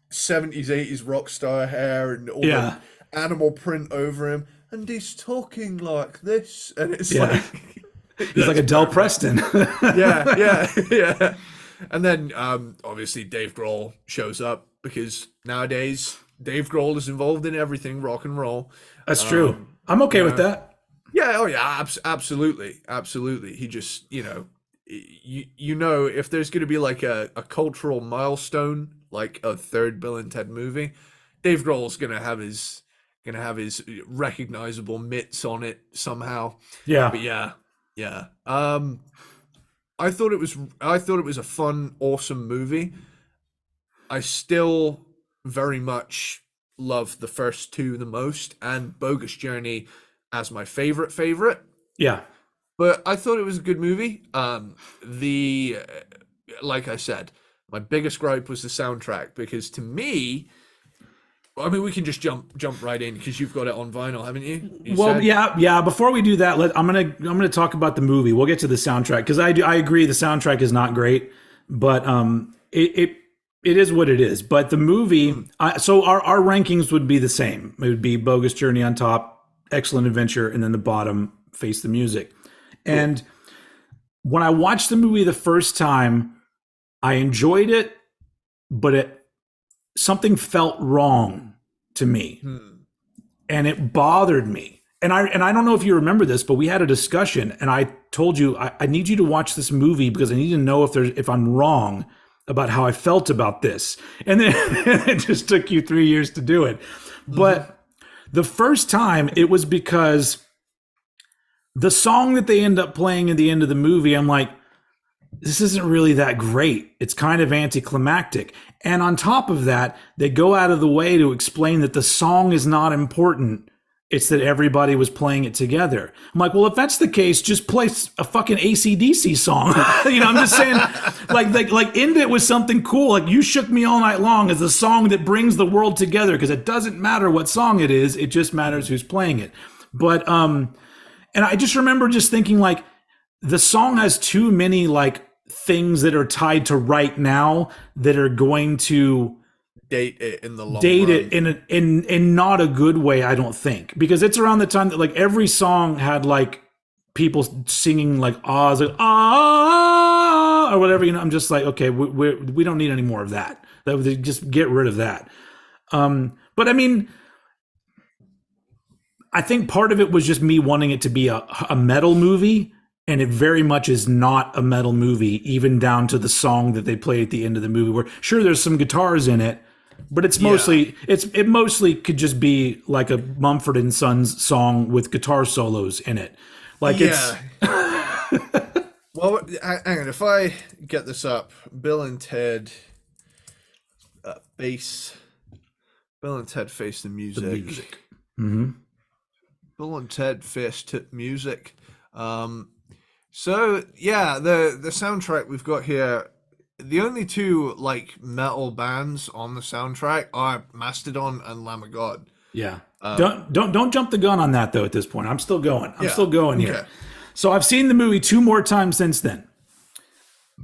70s, 80s rock star hair and all the animal print over him. and he's talking like this, and it's Yeah. like He's like Adele Preston. yeah. And then obviously Dave Grohl shows up because nowadays Dave Grohl is involved in everything rock and roll. That's true. I'm You okay with know, that. yeah, oh yeah, absolutely. He just, you know, if there's going to be like a cultural milestone, like a third Bill and Ted movie, Dave Grohl's gonna have his recognizable mitts on it somehow. Yeah. But yeah. I thought it was a fun, awesome movie. I still very much love the first two the most, and Bogus Journey as my favorite. Yeah. But I thought it was a good movie. The Like I said, my biggest gripe was the soundtrack because to me, I mean, we can just jump right in because you've got it on vinyl, haven't you? Well, Said? yeah. Before we do that, I'm gonna talk about the movie. We'll get to the soundtrack because I agree the soundtrack is not great, but it is what it is. But the movie, so our rankings would be the same. It would be Bogus Journey on top, Excellent Adventure, and then the bottom, Face the Music. And when I watched the movie the first time, I enjoyed it, but something felt wrong to me, and it bothered me. And I don't know if you remember this, but we had a discussion, and I told you I need you to watch this movie because I need to know if I'm wrong about how I felt about this. And then it just took you 3 years to do it. But the first time it was because the song that they end up playing at the end of the movie, I'm like, this isn't really that great. It's kind of anticlimactic. And on top of that, they go out of the way to explain that the song is not important. It's that everybody was playing it together. I'm like, well, if that's the case, just play a fucking AC/DC song. I'm just saying, like end it with something cool. Like You Shook Me All Night Long is the song that brings the world together because it doesn't matter what song it is. It just matters who's playing it. But, and I just remember just thinking like, the song has too many like things that are tied to right now that are going to Date it in the long date run. it in not a good way, I don't think, because it's around the time that like every song had like people singing like ahs, like ah or whatever. I'm just like, okay, we don't need any more of that. Just get rid of that. But I mean, I think part of it was just me wanting it to be a metal movie. And it very much is not a metal movie, even down to the song that they play at the end of the movie. Where sure, there's some guitars in it, but it's mostly it mostly could just be like a Mumford and Sons song with guitar solos in it. Like it's Well, hang on. If I get this up, Bill and Ted face the music. Mm-hmm. Bill and Ted face music. So yeah, the soundtrack we've got here, the only two like metal bands on the soundtrack are Mastodon and Lamb of God. Yeah. Don't jump the gun on that though. At this point, I'm still going. I'm still going here. Okay. So I've seen the movie 2 more times since then,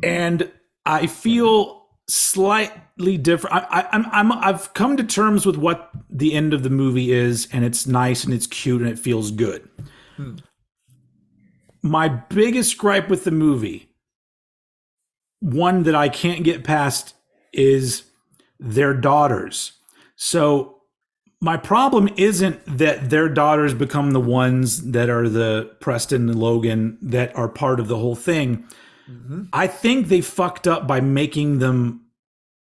and I feel slightly different. I've come to terms with what the end of the movie is, and it's nice and it's cute and it feels good. My biggest gripe with the movie, one that I can't get past, is their daughters. So my problem isn't that their daughters become the ones that are the Preston and Logan that are part of the whole thing. I think they fucked up by making them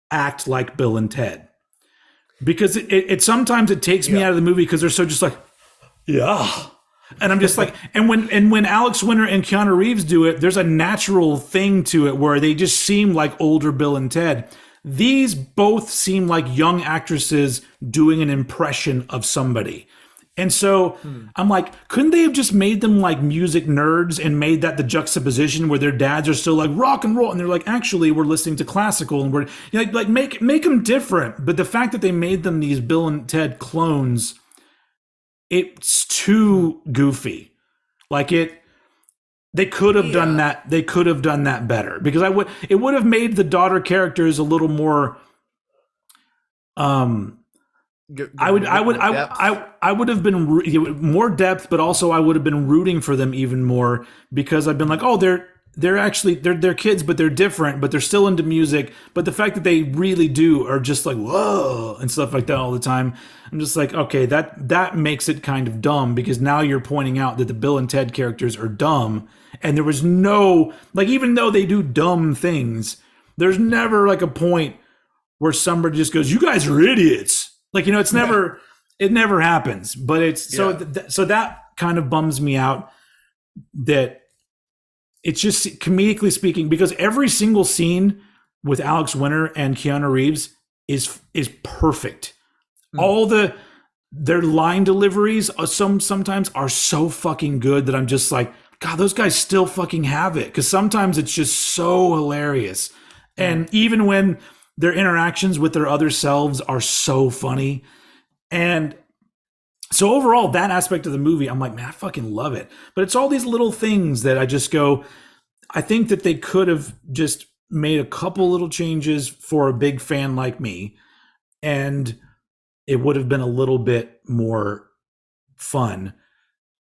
act like Bill and Ted. Because it sometimes it takes me out of the movie because they're so just like, yeah. And I'm just like, and when Alex Winter and Keanu Reeves do it, there's a natural thing to it where they just seem like older Bill and Ted. These both seem like young actresses doing an impression of somebody. And so I'm like, couldn't they have just made them like music nerds and made that the juxtaposition where their dads are still like rock and roll and they're like, actually, we're listening to classical and we're like make them different. But the fact that they made them these Bill and Ted clones, it's too goofy. Like they could have done that. They could have done that better because it would have made the daughter characters a little more I given would, a I bit would, more depth. I would have been more depth, but also I would have been rooting for them even more because I've been like, oh, they're actually they're kids, but they're different, but they're still into music. But the fact that they really do are just like whoa and stuff like that all the time. I'm just like, okay, that makes it kind of dumb because now you're pointing out that the Bill and Ted characters are dumb, and there was no like even though they do dumb things, there's never like a point where somebody just goes, "You guys are idiots." Like, it's never, it never happens. But it's so, so that kind of bums me out that it's just comedically speaking, because every single scene with Alex Winter and Keanu Reeves is perfect. All their line deliveries sometimes are so fucking good that I'm just like, God, those guys still fucking have it. Because sometimes it's just so hilarious. And even when their interactions with their other selves are so funny. And so overall, that aspect of the movie, I'm like, man, I fucking love it. But it's all these little things that I just go, I think that they could have just made a couple little changes for a big fan like me. And it would have been a little bit more fun.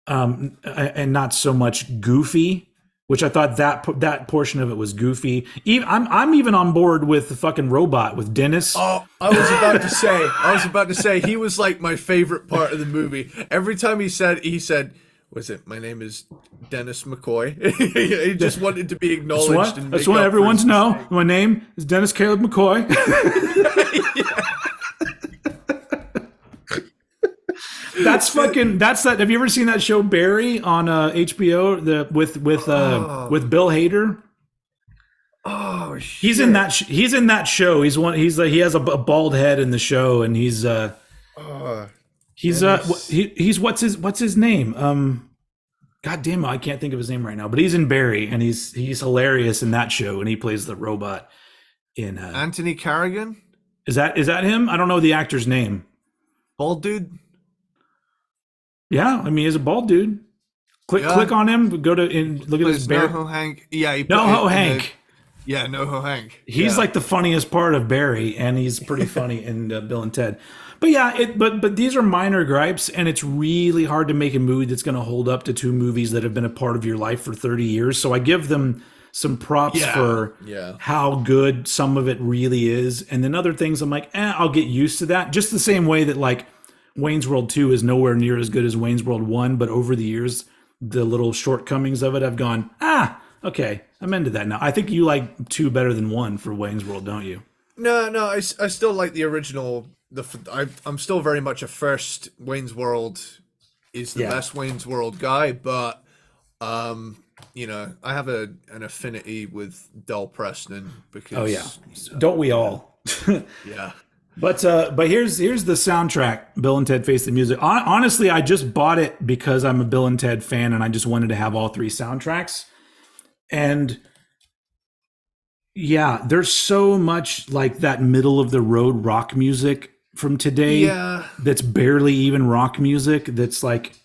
And not so much goofy, which I thought that portion of it was goofy. I'm even on board with the fucking robot with Dennis. Oh, I was about to say, he was like my favorite part of the movie. Every time he said, was it, my name is Dennis McCoy? He just wanted to be acknowledged. I just want everyone to know my name is Dennis Caleb McCoy. That's that. Have you ever seen that show Barry on HBO? With Bill Hader. Oh shit! He's in that. He's in that show. He has a bald head in the show, and he's what's his name? God damn it, I can't think of his name right now. But he's in Barry, and he's hilarious in that show, and he plays the robot in. Anthony Carrigan. Is that him? I don't know the actor's name. Bald dude. Yeah, I mean, he's a bald dude. Click on him. Go to and look at his Barry. NoHo Hank. Yeah, NoHo Hank. NoHo Hank. He's like the funniest part of Barry, and he's pretty funny in Bill and Ted. But yeah, but these are minor gripes, and it's really hard to make a movie that's going to hold up to two movies that have been a part of your life for 30 years. So I give them some props for how good some of it really is, and then other things I'm like, I'll get used to that. Just the same way that like Wayne's World 2 is nowhere near as good as Wayne's World 1, but over the years, the little shortcomings of it, I've gone, okay, I'm into that now. I think you like 2 better than 1 for Wayne's World, don't you? No, I still like the original. I'm still very much a first Wayne's World is the best Wayne's World guy, but I have an affinity with Del Preston because don't we all? Yeah. But here's the soundtrack, Bill and Ted Face the Music. Honestly, I just bought it because I'm a Bill and Ted fan, and I just wanted to have all 3 soundtracks. And yeah, there's so much like that middle of the road rock music from today that's barely even rock music. That's like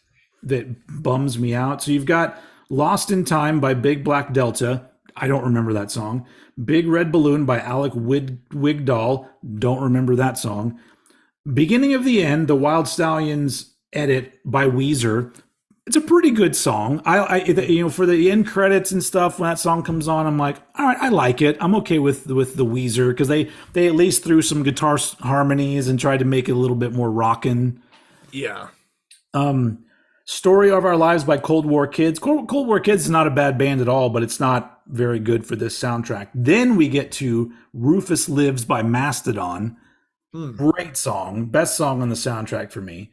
that bums me out. So you've got Lost in Time by Big Black Delta. I don't remember that song. Big Red Balloon by Alec Wigdal. Don't remember that song. Beginning of the End, the Wild Stallions edit by Weezer. It's a pretty good song. I for the end credits and stuff, when that song comes on, I'm like, all right, I like it. I'm okay with the Weezer because they at least threw some guitar harmonies and tried to make it a little bit more rockin'. Yeah. Story of Our Lives by Cold War Kids. Cold War Kids is not a bad band at all, but it's not very good for this soundtrack. Then we get to Rufus Lives by Mastodon. Great song. Best song on the soundtrack for me.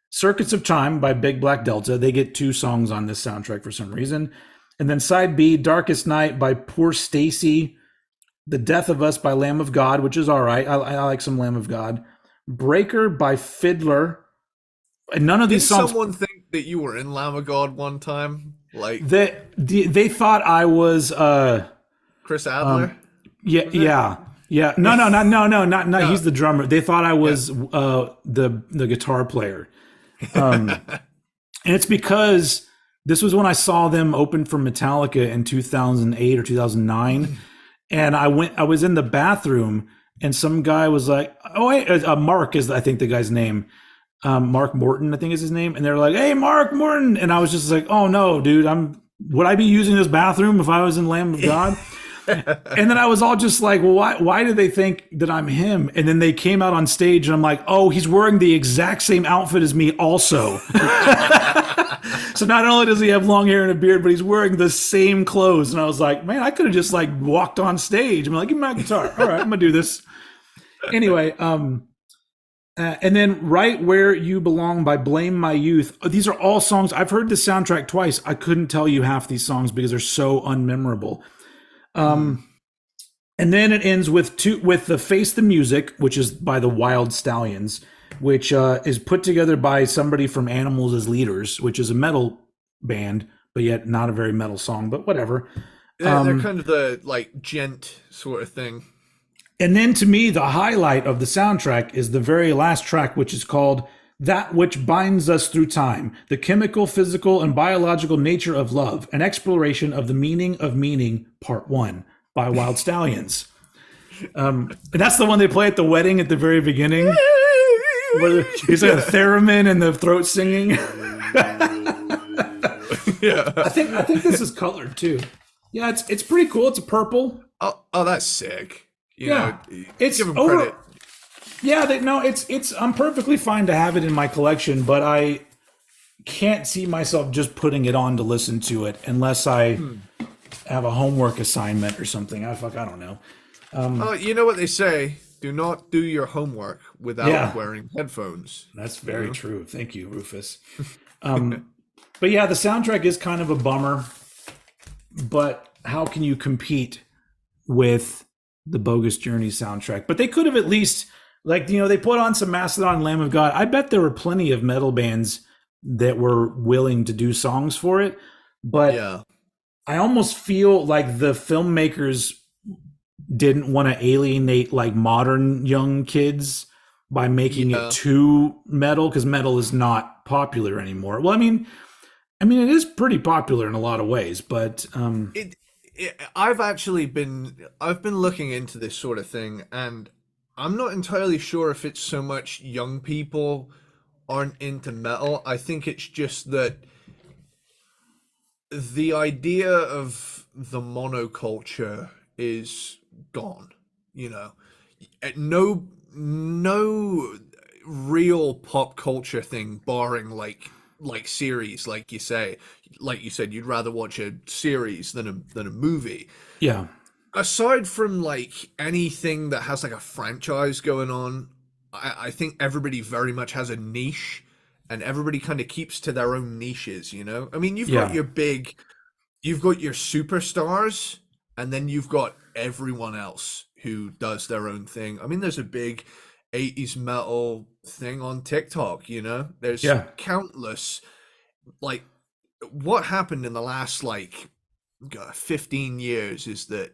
Circuits of Time by Big Black Delta. They get 2 songs on this soundtrack for some reason. And then side B, Darkest Night by Poor Stacy. The Death of Us by Lamb of God, which is all right. I like some Lamb of God. Breaker by Fiddler. And none of these songs. Did someone think that you were in Lamb of God one time? Like they thought I was Chris Adler? Yeah. No, not he's the drummer. They thought I was the guitar player. And it's because this was when I saw them open for Metallica in 2008 or 2009. And I was in the bathroom and some guy was like, "Oh, wait, Mark is I think the guy's name." Mark Morton, I think is his name, and they're like, "Hey, Mark Morton," and I was just like, "Oh no, dude, would I be using this bathroom if I was in Lamb of God?" And then I was all just like, well, why do they think that I'm him? And then they came out on stage and I'm like, oh, he's wearing the exact same outfit as me also. So not only does he have long hair and a beard, but he's wearing the same clothes. And I was like, man, I could have just like walked on stage. I'm like, give me my guitar. All right, I'm gonna do this. Anyway, and then Right Where You Belong by Blame My Youth. These are all songs. I've heard the soundtrack twice. I couldn't tell you half these songs because they're so unmemorable. And then it ends with the Face the Music, which is by the Wild Stallions, which is put together by somebody from Animals as Leaders, which is a metal band, but yet not a very metal song, but whatever. They're kind of the like gent sort of thing. And then to me, the highlight of the soundtrack is the very last track, which is called That Which Binds Us Through Time, the Chemical, Physical, and Biological Nature of Love, an Exploration of the Meaning of Meaning, Part 1 by Wild Stallions. And that's the one they play at the wedding at the very beginning. Where he's like a theremin and the throat singing. Yeah. I think this is colored too. Yeah, it's pretty cool. It's a purple. Oh, that's sick. You Yeah. know, It's give them over. credit. Yeah, it's I'm perfectly fine to have it in my collection, but I can't see myself just putting it on to listen to it unless I have a homework assignment or something. I don't know. You know what they say? Do not do your homework without wearing headphones. That's very true. Thank you, Rufus. But yeah, the soundtrack is kind of a bummer, but how can you compete with the Bogus Journey soundtrack? But they could have at least, like, they put on some Mastodon and Lamb of God. I bet there were plenty of metal bands that were willing to do songs for it, but I almost feel like the filmmakers didn't want to alienate like modern young kids by making it too metal, because metal is not popular anymore. Well, I mean, it is pretty popular in a lot of ways, but I've been looking into this sort of thing, and I'm not entirely sure if it's so much young people aren't into metal. I think it's just that the idea of the monoculture is gone. No real pop culture thing, barring like series, like you said, you'd rather watch a series than a movie. Yeah. Aside from like anything that has like a franchise going on, I think everybody very much has a niche, and everybody kind of keeps to their own niches. I mean, you've got your superstars, and then you've got everyone else who does their own thing. I mean, there's a big 80s metal thing on TikTok, there's countless, like, what happened in the last 15 years is that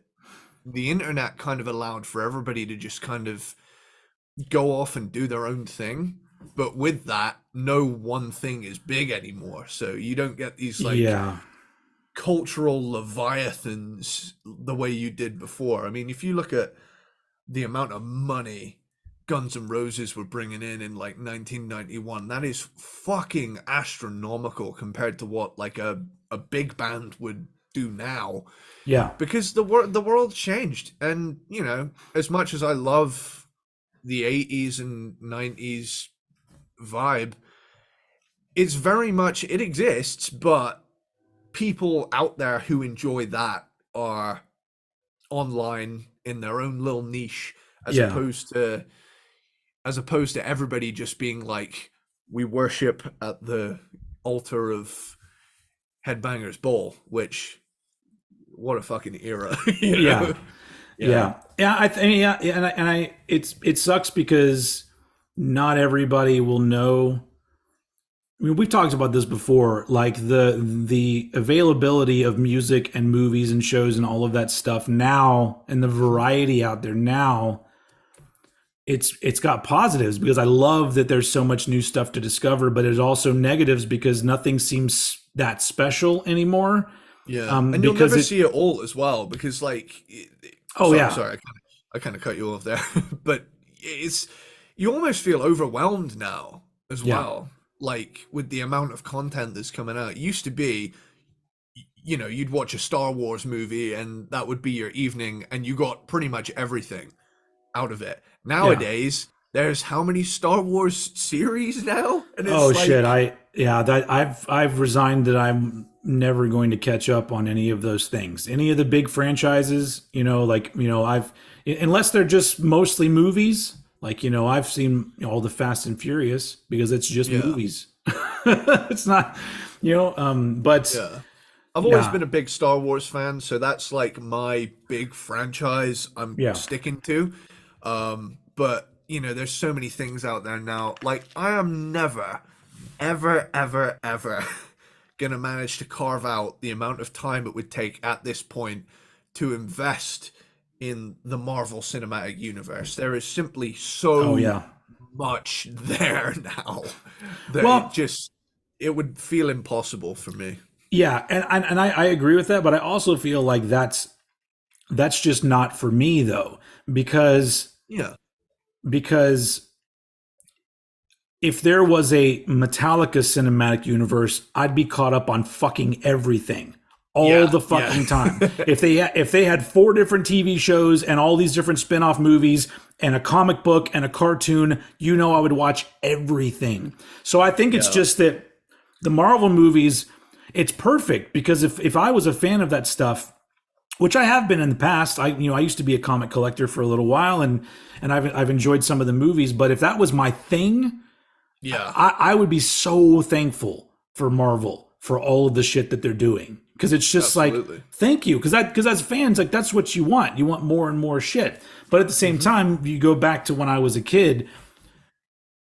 the internet kind of allowed for everybody to just kind of go off and do their own thing, but with that, no one thing is big anymore, so you don't get these cultural leviathans the way you did before. I mean, if you look at the amount of money Guns N' Roses were bringing in like 1991, that is fucking astronomical compared to what like a big band would do now. Yeah, because the world changed, and as much as I love the 80s and 90s vibe, it's very much, it exists, but people out there who enjoy that are online in their own little niche, as opposed to everybody just being like, we worship at the altar of Headbangers Ball, which, what a fucking era. Yeah. It sucks because not everybody will know. I mean, we've talked about this before, like the availability of music and movies and shows and all of that stuff now, and the variety out there now. It's got positives because I love that there's so much new stuff to discover, but there's also negatives because nothing seems that special anymore. And you'll never see it all as well, because like, sorry. I kind of cut you off there, but it's you almost feel overwhelmed now as Yeah. well. Like with the amount of content that's coming out, it used to be, you know, you'd watch a Star Wars movie and that would be your evening, and you got pretty much everything out of it. Yeah. Nowadays, there's how many Star Wars series now, and Oh it's shit. like, That I've resigned that I'm never going to catch up on any of those things. Any of the big franchises, like, I've unless they're just mostly movies, like, I've seen all the Fast and Furious because it's just yeah, movies. It's not, but yeah. I've always yeah. been a big Star Wars fan, so that's like my big franchise I'm Yeah. sticking to. But you know, there's so many things out there now. Like I am never, ever, ever, ever gonna manage to carve out the amount of time it would take at this point to invest in the Marvel Cinematic Universe. There is simply Oh so yeah. much there now that Well, it would feel impossible for me. yeah, and I agree with that, but I also feel like that's just not for me though, because Yeah. because if there was a Metallica cinematic universe, I'd be caught up on fucking everything all Yeah. the Yeah. fucking time. If they had four different TV shows and all these different spin-off movies and a comic book and a cartoon, I would watch everything. So I think it's Yeah. just that the Marvel movies, it's perfect because if I was a fan of that stuff, which I have been in the past. I used to be a comic collector for a little while, and I've enjoyed some of the movies. But if that was my thing, Yeah. I would be so thankful for Marvel for all of the shit that they're doing, because it's just like, Absolutely. thank you, because as fans, like, that's what you want. You want more and more shit. But at the same time, you go back to when I was a kid,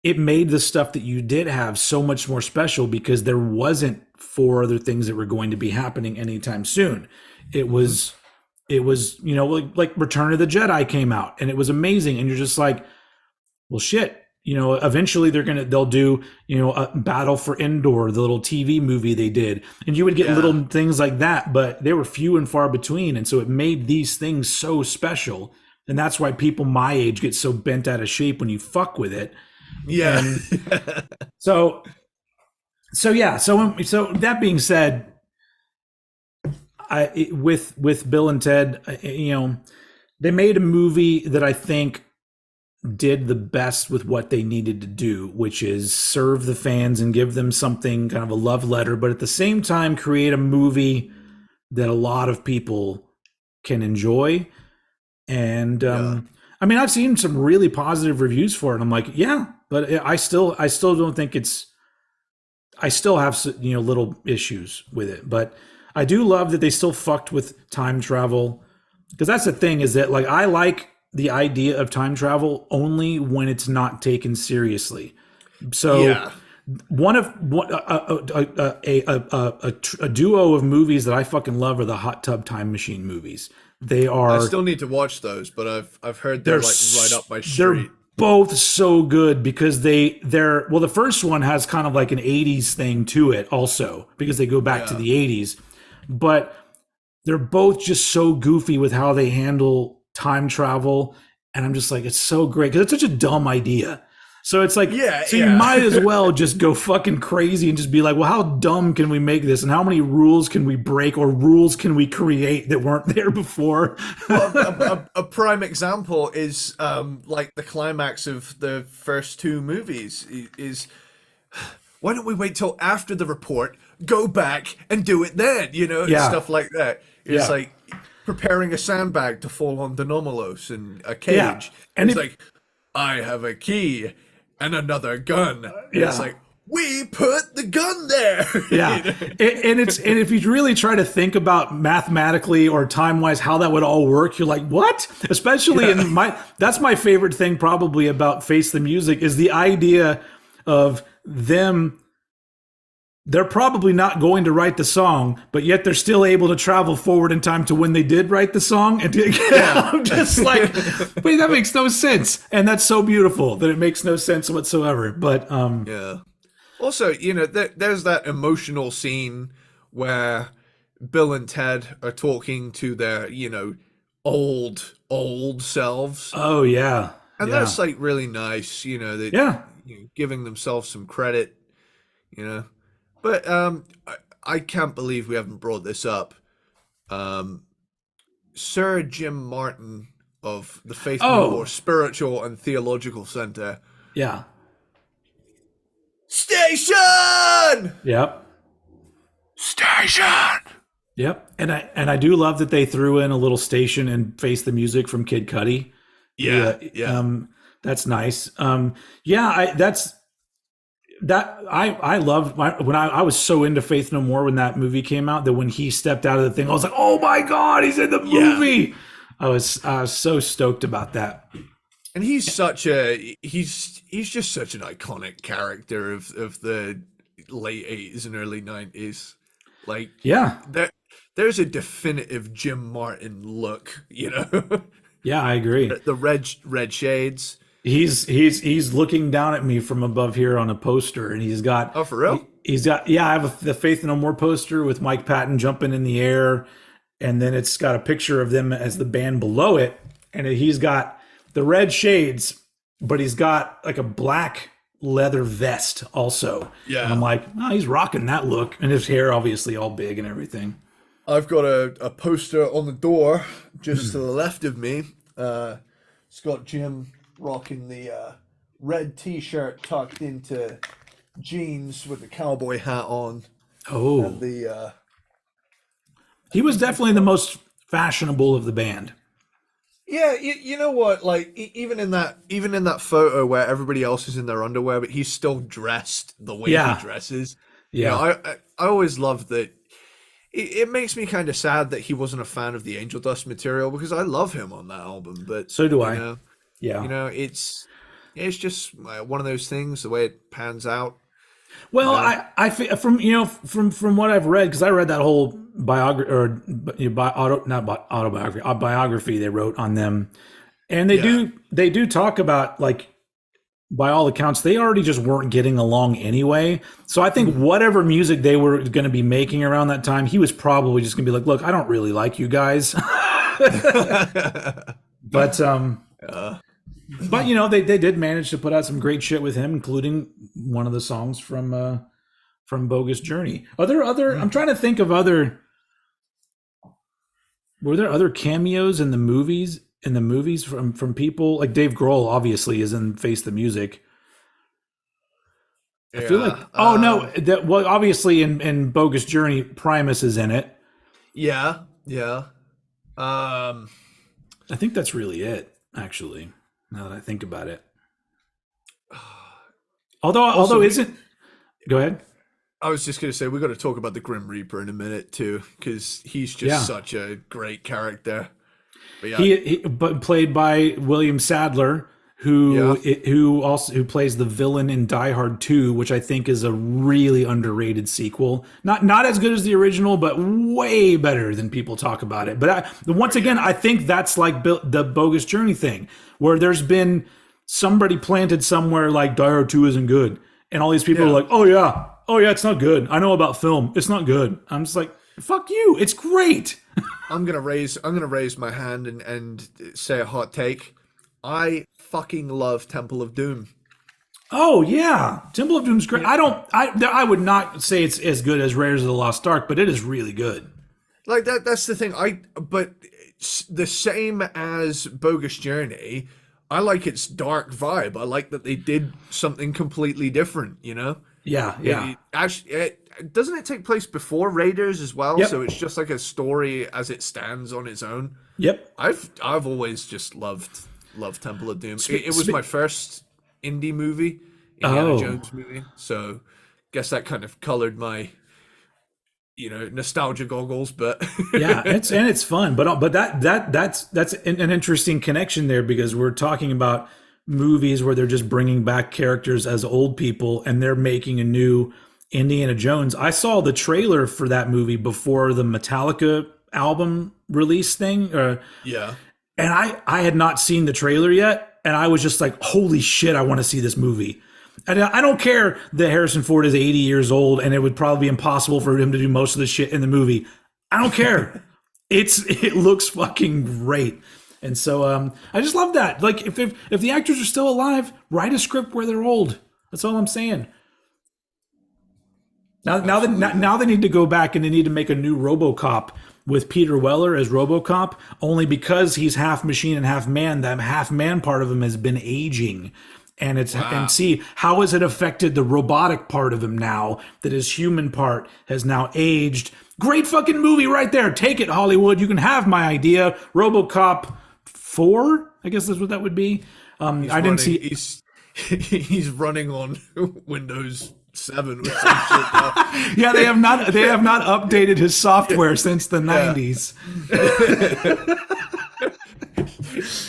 it made the stuff that you did have so much more special because there wasn't four other things that were going to be happening anytime soon. It was like Return of the Jedi came out and it was amazing, and you're just like, well, shit. Eventually they'll do, a Battle for Endor, the little TV movie they did, and you would get Yeah. little things like that, but they were few and far between, and so it made these things so special, and that's why people my age get so bent out of shape when you fuck with it. Yeah. And so yeah. So that being said, with Bill and Ted, they made a movie that I think did the best with what they needed to do, which is serve the fans and give them something, kind of a love letter, but at the same time create a movie that a lot of people can enjoy. And Yeah. I mean, I've seen some really positive reviews for it. And I'm like, yeah, but I still don't think it's. I still have little issues with it, but I do love that they still fucked with time travel, because that's the thing, is that, like, I like the idea of time travel only when it's not taken seriously. So Yeah. one of what a duo of movies that I fucking love are the Hot Tub Time Machine movies. They I are still need to watch those, but I've heard they're they're like right up my they're street. both so good because they're well, the first one has kind of like an 80s thing to it also, because they go back to Yeah. the 80s, but they're both just so goofy with how they handle time travel, and I'm just like, it's so great because it's such a dumb idea. So it's like, Yeah. so you Yeah. might as well just go fucking crazy and just be like, well, how dumb can we make this, and how many rules can we break, or rules can we create that weren't there before? Well, a prime example is like the climax of the first two movies is why don't we wait till after the report, go back and do it then, and Yeah. stuff like that. It's Yeah. like preparing a sandbag to fall on Denomalos in a Yeah. cage. And It's if, like, I have a key and another gun. And it's yeah. like, we put the gun there. Yeah, and if you really try to think about mathematically or time wise how that would all work, you're like, what? Especially in that's my favorite thing probably about Face the Music, is the idea of them. They're probably not going to write the song, but yet they're still able to travel forward in time to when they did write the song. And I'm just like, wait, that makes no sense. And that's so beautiful that it makes no sense whatsoever. But Yeah. Also, there's that emotional scene where Bill and Ted are talking to their, old selves, Oh yeah, and yeah, that's like really nice. You know that yeah. giving themselves some credit. You know, but I can't believe we haven't brought this up. Um, Sir Jim Martin of the Faith No More Oh Spiritual and Theological Center. yeah, Station! yep. Station! Yep, and I do love that they threw in a little station and Face the Music from Kid Cudi. Yeah, The yeah. that's nice. Yeah, I loved when I was so into Faith No More when that movie came out that when he stepped out of the thing, I was like, oh my god, he's in the Yeah. movie. I was so stoked about that. And he's just such an iconic character of the late 80s and early 90s. Like Yeah, there's a definitive Jim Martin look, you know. yeah, I agree. The red shades. He's looking down at me from above here on a poster, and Oh, for real? he's got yeah. I have the Faith No More poster with Mike Patton jumping in the air, and then it's got a picture of them as the band below it, and he's got the red shades, but he's got like a black leather vest also. And I'm Yeah. like, oh, he's rocking that look, and his hair obviously all big and everything. I've got a poster on the door just to Hmm. the left of me. It's got Jim rocking the red T-shirt tucked into jeans with the cowboy hat on, and Oh, the he was definitely the most fashionable of the band. yeah. You know what? Like even in that photo where everybody else is in their underwear, but he's still dressed the way he Yeah, dresses. You know, yeah. I always loved that. It makes me kind of sad that he wasn't a fan of the Angel Dust material because I love him on that album. But So do you I. know, Yeah. it's just one of those things. The way it pans out, you Well, know. from from what I've read because I read that whole biography or autobiography biography they wrote on them, and Yeah, they do talk about like by all accounts they already just weren't getting along anyway. So I think Mhm. whatever music they were going to be making around that time, he was probably just going to be like, look, I don't really like you guys, but uh, but they did manage to put out some great shit with him, including one of the songs from Bogus Journey. Are there other? I'm trying to think of other. Were there other cameos in the movies? In the movies from people like Dave Grohl, obviously, is in Face the Music. I feel like. yeah, Oh no, well, obviously in Bogus Journey, Primus is in it. yeah, yeah. Um, I think that's really it, actually. Now that I think about it, although also, isn't. Go ahead. I was just gonna say we got to talk about the Grim Reaper in a minute too, because he's just Yeah, such a great character. But yeah, he but played by William Sadler, yeah, who plays the villain in Die Hard 2, which I think is a really underrated sequel. Not as good as the original, but way better than people talk about it. But once again, I think that's like the Bogus Journey thing, where there's been somebody planted somewhere like Die Hard 2 isn't good, and all these people are yeah. like, oh yeah, it's not good. I know about film, it's not good. I'm just like, fuck you, it's great. I'm gonna raise my hand and say a hot take. I fucking love Temple of Doom. Oh yeah, Temple of Doom's great. You I would not say it's as good as Raiders of the Lost Ark, but it is really good. like that's the thing. But it's the same as Bogus Journey. I like its dark vibe. I like that they did something completely different. You know, Yeah, yeah. doesn't it take place before Raiders as well? So Yep. it's just like a story as it stands on its own. Yep. I've always just loved Temple of Doom. Spe- It was spe- my first indie movie, Indiana oh, Jones movie. So guess that kind of colored my nostalgia goggles. But yeah. It's fun, but that's an interesting connection there because we're talking about movies where they're just bringing back characters as old people and they're making a new Indiana Jones. I saw the trailer for that movie before the Metallica album release thing, yeah, and I had not seen the trailer yet, and I was just like, holy shit, I want to see this movie. And I don't care that Harrison Ford is 80 years old and it would probably be impossible for him to do most of the shit in the movie. I don't care. it looks fucking great. And so I just love that. Like if the actors are still alive, write a script where they're old. That's all I'm saying. Now they need to go back and they need to make a new RoboCop with Peter Weller as RoboCop, only because he's half machine and half man. That half man part of him has been aging, and and see how has it affected the robotic part of him now that his human part has now aged. Great fucking movie right there. Take it, Hollywood. You can have my idea. RoboCop 4, I guess that's what that would be. I didn't see. He's running on Windows 7 with some shit now. Yeah, they have not updated his software since the 90s.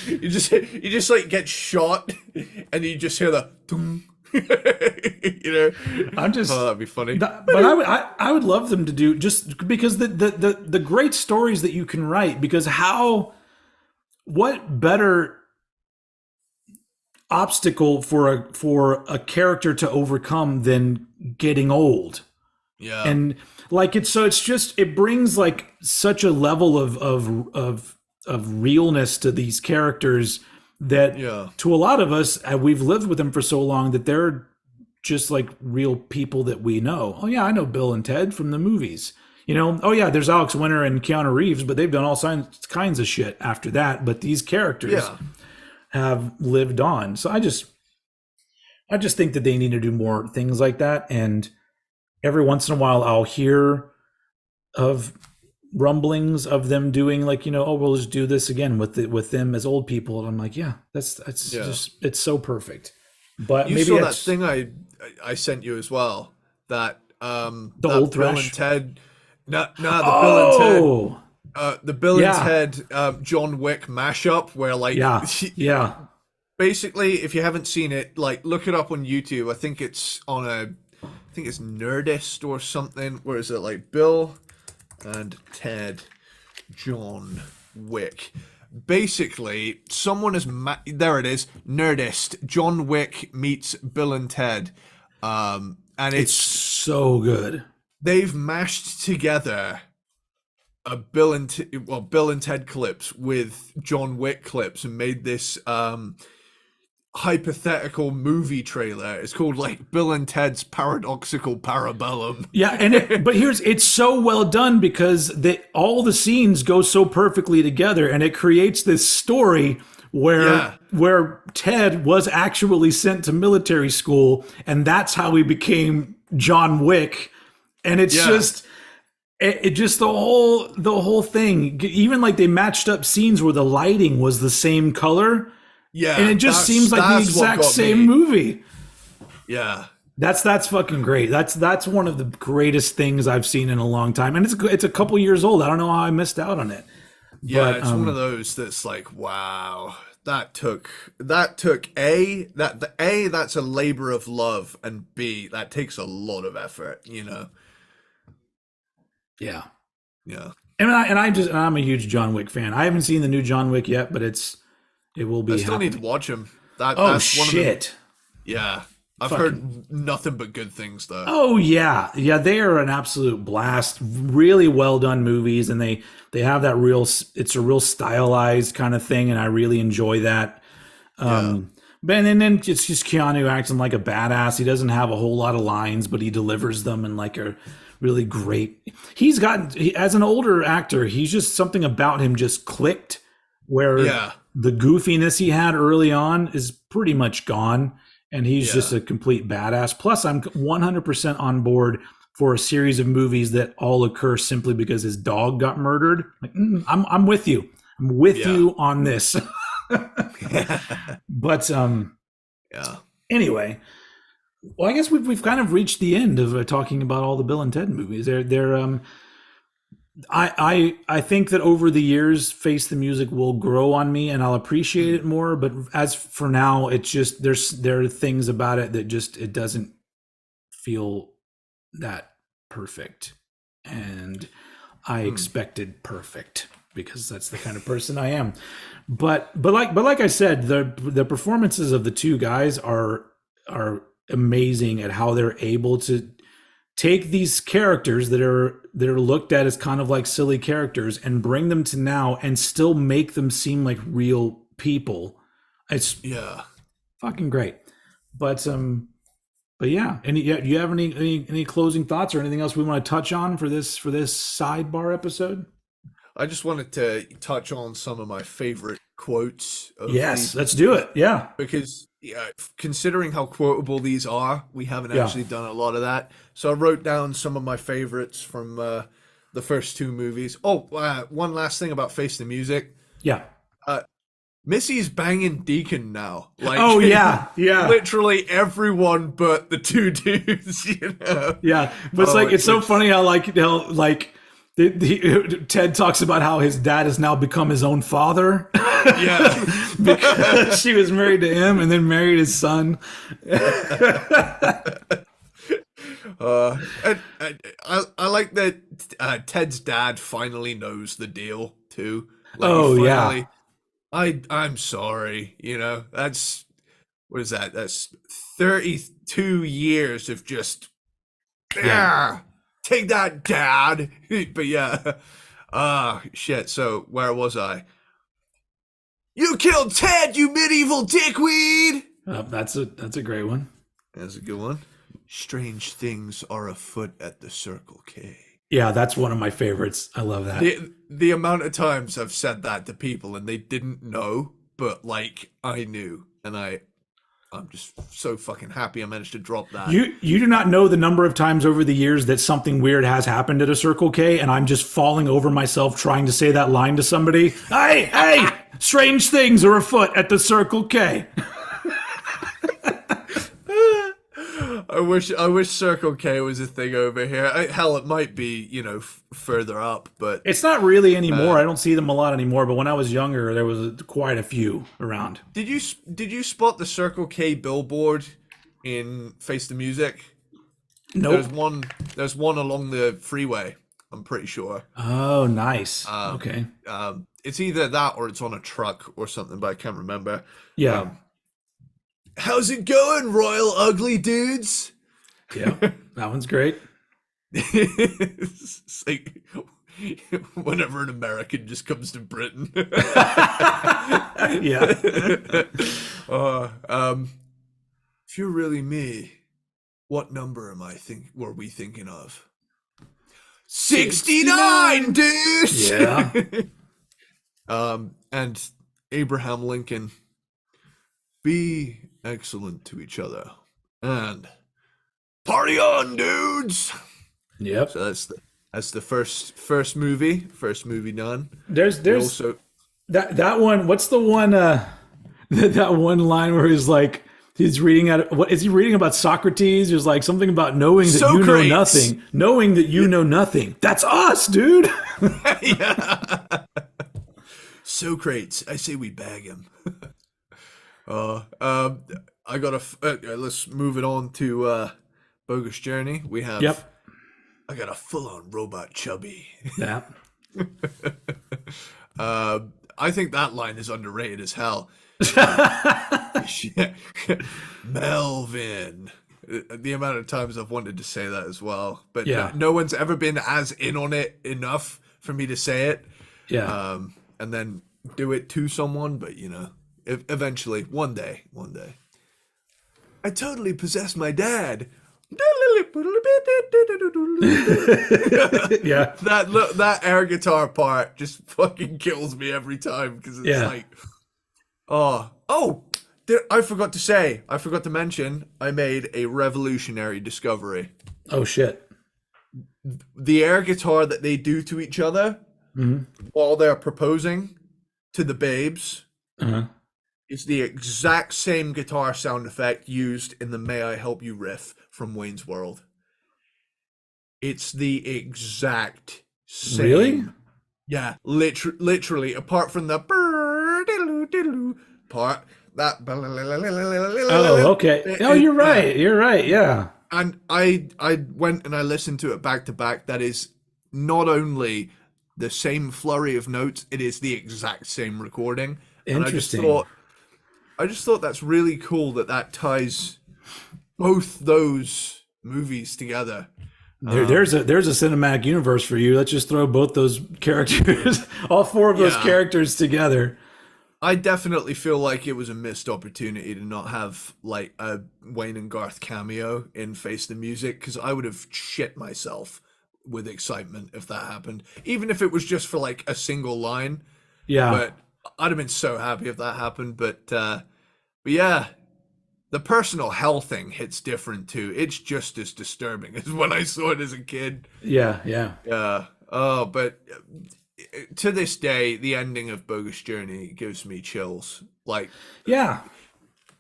You just like get shot and you just hear the dum. I'm just that'd be funny. But I would love them to do, just because the great stories that you can write, because what better obstacle for a character to overcome than getting old. Yeah. And like it brings like such a level of realness to these characters that to a lot of us, we've lived with them for so long that they're just like real people that we know. Oh yeah, I know Bill and Ted from the movies. Oh yeah, there's Alex Winter and Keanu Reeves, but they've done all kinds of shit after that. But these characters have lived on. So I just think that they need to do more things like that. And every once in a while I'll hear of rumblings of them doing like, we'll just do this again with them as old people. And I'm like, yeah, that's just, it's so perfect. But you saw that thing I sent you as well, that the old Bill Thresh? And Ted, the Bill and Ted. The Bill and Ted John Wick mashup, where like basically, if you haven't seen it, like look it up on YouTube. I think it's Nerdist or something. Where is it? Like Bill and Ted John Wick. Basically, someone is there. It is Nerdist. John Wick meets Bill and Ted, and it's so good. They've mashed together Bill and Ted clips with John Wick clips and made this hypothetical movie trailer. It's called like Bill and Ted's Paradoxical Parabellum. Yeah, and it's so well done because all the scenes go so perfectly together, and it creates this story where Ted was actually sent to military school, and that's how he became John Wick. And it's just the whole thing. Even like they matched up scenes where the lighting was the same color. Yeah, and it just seems like the exact same movie. Yeah, that's fucking great. That's one of the greatest things I've seen in a long time, and it's a couple years old. I don't know how I missed out on it. Yeah, but, it's one of those that's like, wow, that's a labor of love, and B, that takes a lot of effort. Yeah. And I'm a huge John Wick fan. I haven't seen the new John Wick yet, but it will be. I still need to watch him. That's shit. Yeah. I've heard nothing but good things though. Oh yeah. Yeah, they are an absolute blast. Really well done movies, and they have that it's a real stylized kind of thing, and I really enjoy that. But and then it's just Keanu acting like a badass. He doesn't have a whole lot of lines, but he delivers them in like a really great. As an older actor, he's just something about him just clicked, where the goofiness he had early on is pretty much gone, and he's just a complete badass. Plus, I'm 100% on board for a series of movies that all occur simply because his dog got murdered. Like, I'm with you. I'm with you on this. But anyway. Well, I guess we've kind of reached the end of talking about all the Bill and Ted movies. I think that over the years, Face the Music will grow on me, and I'll appreciate it more. But as for now, it's just there are things about it that just it doesn't feel that perfect, and I expected perfect because that's the kind of person I am. But like I said, the performances of the two guys are amazing at how they're able to take these characters that are looked at as kind of like silly characters and bring them to now and still make them seem like real people. It's Yeah. fucking great. But yeah, do you have any closing thoughts or anything else we want to touch on for this sidebar episode? I just wanted to touch on some of my favorite quotes of Yes, these, let's do it. Yeah. because yeah, considering how quotable these are, we haven't Yeah. actually done a lot of that. So I wrote down some of my favorites from the first two movies. Oh, one last thing about Face the Music. Yeah. Missy's banging Deacon now. Like, Oh yeah. Yeah. literally everyone but the two dudes. You know. Yeah. But it's Oh, like it's so which- funny how Ted talks about how his dad has now become his own father Yeah. because she was married to him and then married his son. And I like that Ted's dad finally knows the deal too. Like, Oh, he yeah. finally, I'm sorry. You know, that's what is that? That's 32 years of just Yeah. take that, dad. But yeah, shit. So where was I? You killed Ted, you medieval dickweed. That's a great one. That's a good one. Strange things are afoot at the Circle K. Yeah, that's one of my favorites. I love that. The amount of times I've said that to people and they didn't know, but like I knew, and I'm just so fucking happy I managed to drop that. You do not know the number of times over the years that something weird has happened at a Circle K, and I'm just falling over myself trying to say that line to somebody. Hey, strange things are afoot at the Circle K. I wish Circle K was a thing over here. Hell, it might be, you know, further up, but It's not really anymore. I don't see them a lot anymore. But when I was younger, there was quite a few around. did you spot the Circle K billboard in Face the Music? Nope. There's one along the freeway, I'm pretty sure. Oh, nice. Okay. It's either that or it's on a truck or something, but I can't remember. Yeah. How's it going, Royal Ugly Dudes? Yeah. That one's great. It's like whenever an American just comes to Britain. Yeah. If you're really me, what number were we thinking of? 69, dude. Yeah. And Abraham Lincoln, be excellent to each other and party on, dudes. Yep. So that's the first movie done. There's Also, that one. What's the one? That one line where he's reading what is he reading about Socrates? There's like something about knowing that you know Socrates. nothing, knowing that you know nothing. That's us, dude. yeah. Socrates, I say we bag him. I got let's move it on to Bogus Journey. We have. Yep. I got a full-on robot chubby. Yeah. I think that line is underrated as hell. Melvin. The amount of times I've wanted to say that as well, but Yeah. no one's ever been as in on it enough for me to say it. Yeah. And then do it to someone, but you know, eventually, one day, I totally possess my dad. Yeah. That air guitar part just fucking kills me every time because it's Yeah. like, I forgot to mention, I made a revolutionary discovery. Oh shit. The air guitar that they do to each other while they're proposing to the babes is the exact same guitar sound effect used in the May I Help You riff from Wayne's World. It's the exact same. Really? Yeah, literally, apart from the part, that. Oh, okay. Oh, you're right. You're right. Yeah. And I went and I listened to it back to back. That is not only the same flurry of notes, it is the exact same recording. Interesting. And I just thought that's really cool that ties both those movies together. There's a cinematic universe for you. Let's just throw both those characters, all four of those Yeah, characters together. I definitely feel like it was a missed opportunity to not have like a Wayne and Garth cameo in Face the Music, because I would have shit myself with excitement if that happened, even if it was just for like a single line. Yeah, But I'd have been so happy if that happened. But yeah, the personal hell thing hits different too. It's just as disturbing as when I saw it as a kid. yeah, yeah, Yeah. Oh, but to this day, the ending of Bogus Journey gives me chills. Like yeah.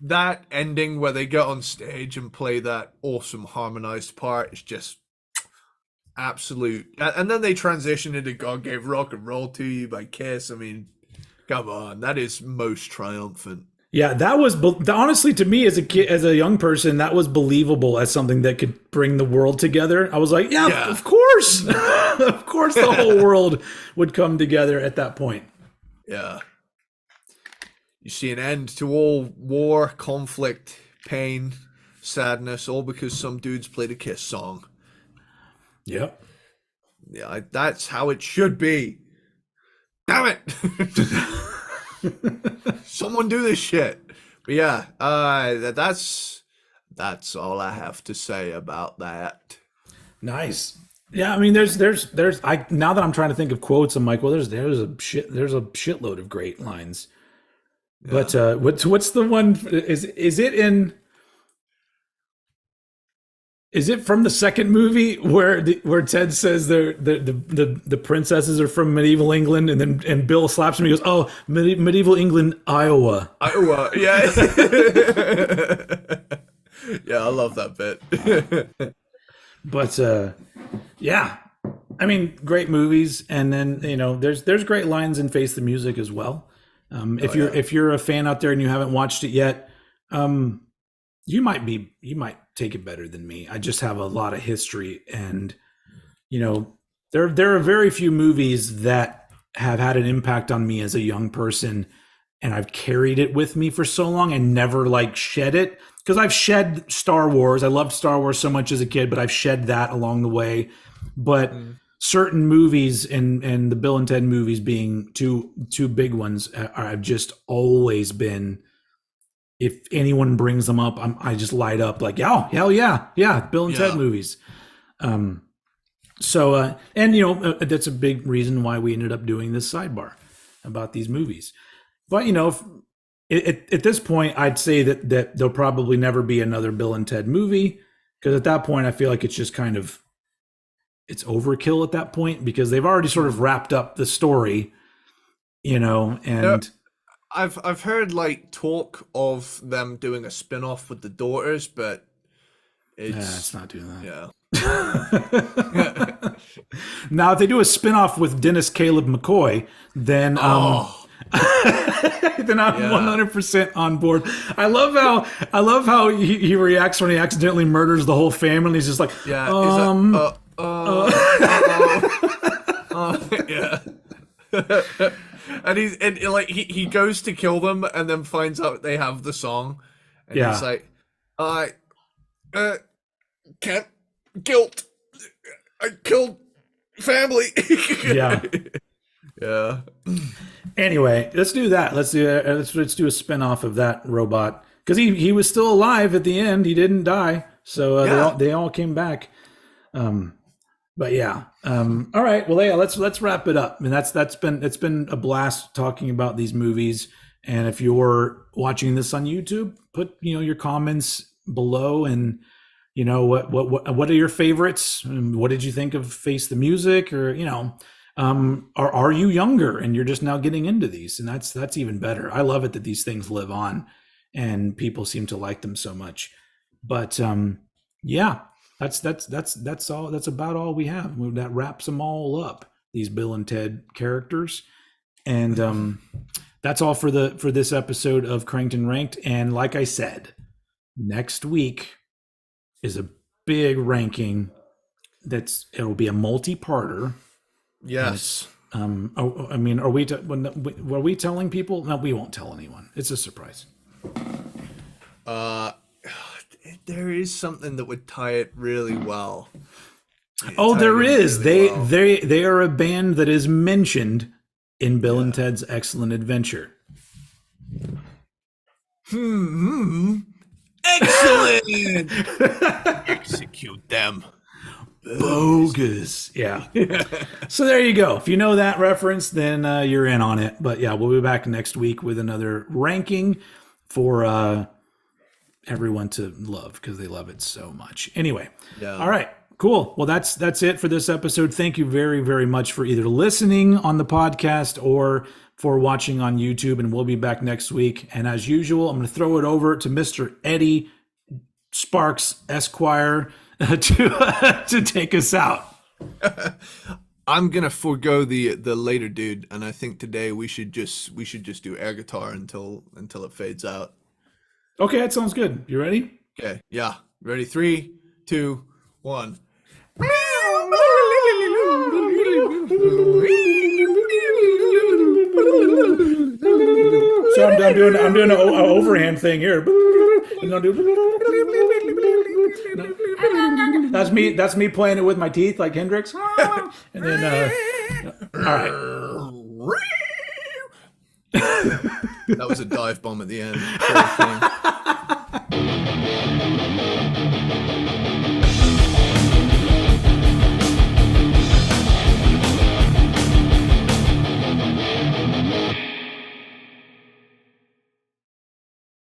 that ending where they get on stage and play that awesome harmonized part is just absolute. And then they transition into God Gave Rock and Roll to You by Kiss. I mean, come on, that is most triumphant. Yeah, that was honestly to me as a kid, as a young person, that was believable as something that could bring the world together. I was like, yeah, Yeah. of course, of course, the whole world would come together at that point. Yeah. You see an end to all war, conflict, pain, sadness, all because some dudes played a Kiss song. Yep. Yeah, that's how it should be. Damn it! Someone do this shit. But yeah, that's all I have to say about that. Nice. Yeah, I mean, there's. I now that I'm trying to think of quotes, I'm like, well, there's a shitload of great lines. Yeah. But what's the one? Is it in? Is it from the second movie where Ted says the princesses are from medieval England, and Bill slaps him and he goes, "Oh, medieval England, Iowa." Iowa, yeah. Yeah, I love that bit. But yeah, I mean, great movies, and then there's great lines in Face the Music as well. If you're a fan out there and you haven't watched it yet, you might take it better than me. I just have a lot of history, and there are very few movies that have had an impact on me as a young person, and I've carried it with me for so long and never like shed it, because I've shed Star Wars. I loved Star Wars so much as a kid, but I've shed that along the way. But certain movies, and the Bill and Ted movies being two big ones, I've just always been. If anyone brings them up, I just light up like, oh, hell yeah, yeah, Bill and Ted movies. So that's a big reason why we ended up doing this sidebar about these movies. But at this point, I'd say that there'll probably never be another Bill and Ted movie, because at that point, I feel like it's just kind of it's overkill at that point, because they've already sort of wrapped up the story, and. I've heard like talk of them doing a spin-off with the daughters, but It's not doing that. Yeah. Now, if they do a spinoff with Dennis Caleb McCoy, then then I'm 100% on board. I love how he reacts when he accidentally murders the whole family. He's just like, Yeah. Yeah. And he goes to kill them and then finds out they have the song, and he's like, I can't, guilt, I killed family. yeah. Yeah. Anyway, let's do that. Let's do a spinoff of that robot, because he was still alive at the end. He didn't die, so they all came back. But yeah. All right. Well, yeah. Let's wrap it up. I mean, it's been a blast talking about these movies. And if you're watching this on YouTube, put your comments below, and what are your favorites? What did you think of Face the Music? Or are you younger and you're just now getting into these? And that's even better. I love it that these things live on, and people seem to like them so much. But yeah. That's all. That's about all we have. That wraps them all up. These Bill and Ted characters, and that's all for this episode of Cranked and Ranked. And like I said, next week is a big ranking. It'll be a multi-parter. Yes. I mean, were we telling people? No, we won't tell anyone. It's a surprise. There is something that would tie it really well. Oh, tied there in is. really well. They are a band that is mentioned in Bill and Ted's Excellent Adventure. Excellent. Execute them. Bogus. Yeah. So there you go. If you know that reference, then you're in on it. But yeah, we'll be back next week with another ranking for everyone to love because they love it so much. Anyway, all right, cool. Well, that's it for this episode. Thank you very, very much for either listening on the podcast or for watching on YouTube. And we'll be back next week. And as usual, I'm going to throw it over to Mr. Eddie Sparxx Esquire to take us out. I'm gonna forego the later dude, and I think today we should just do air guitar until it fades out. Okay, that sounds good. You ready? Okay, yeah, ready? 3, 2, 1. So I'm doing an overhand thing here. And I'll do. That's me playing it with my teeth like Hendrix. And then all right. That was a dive bomb at the end.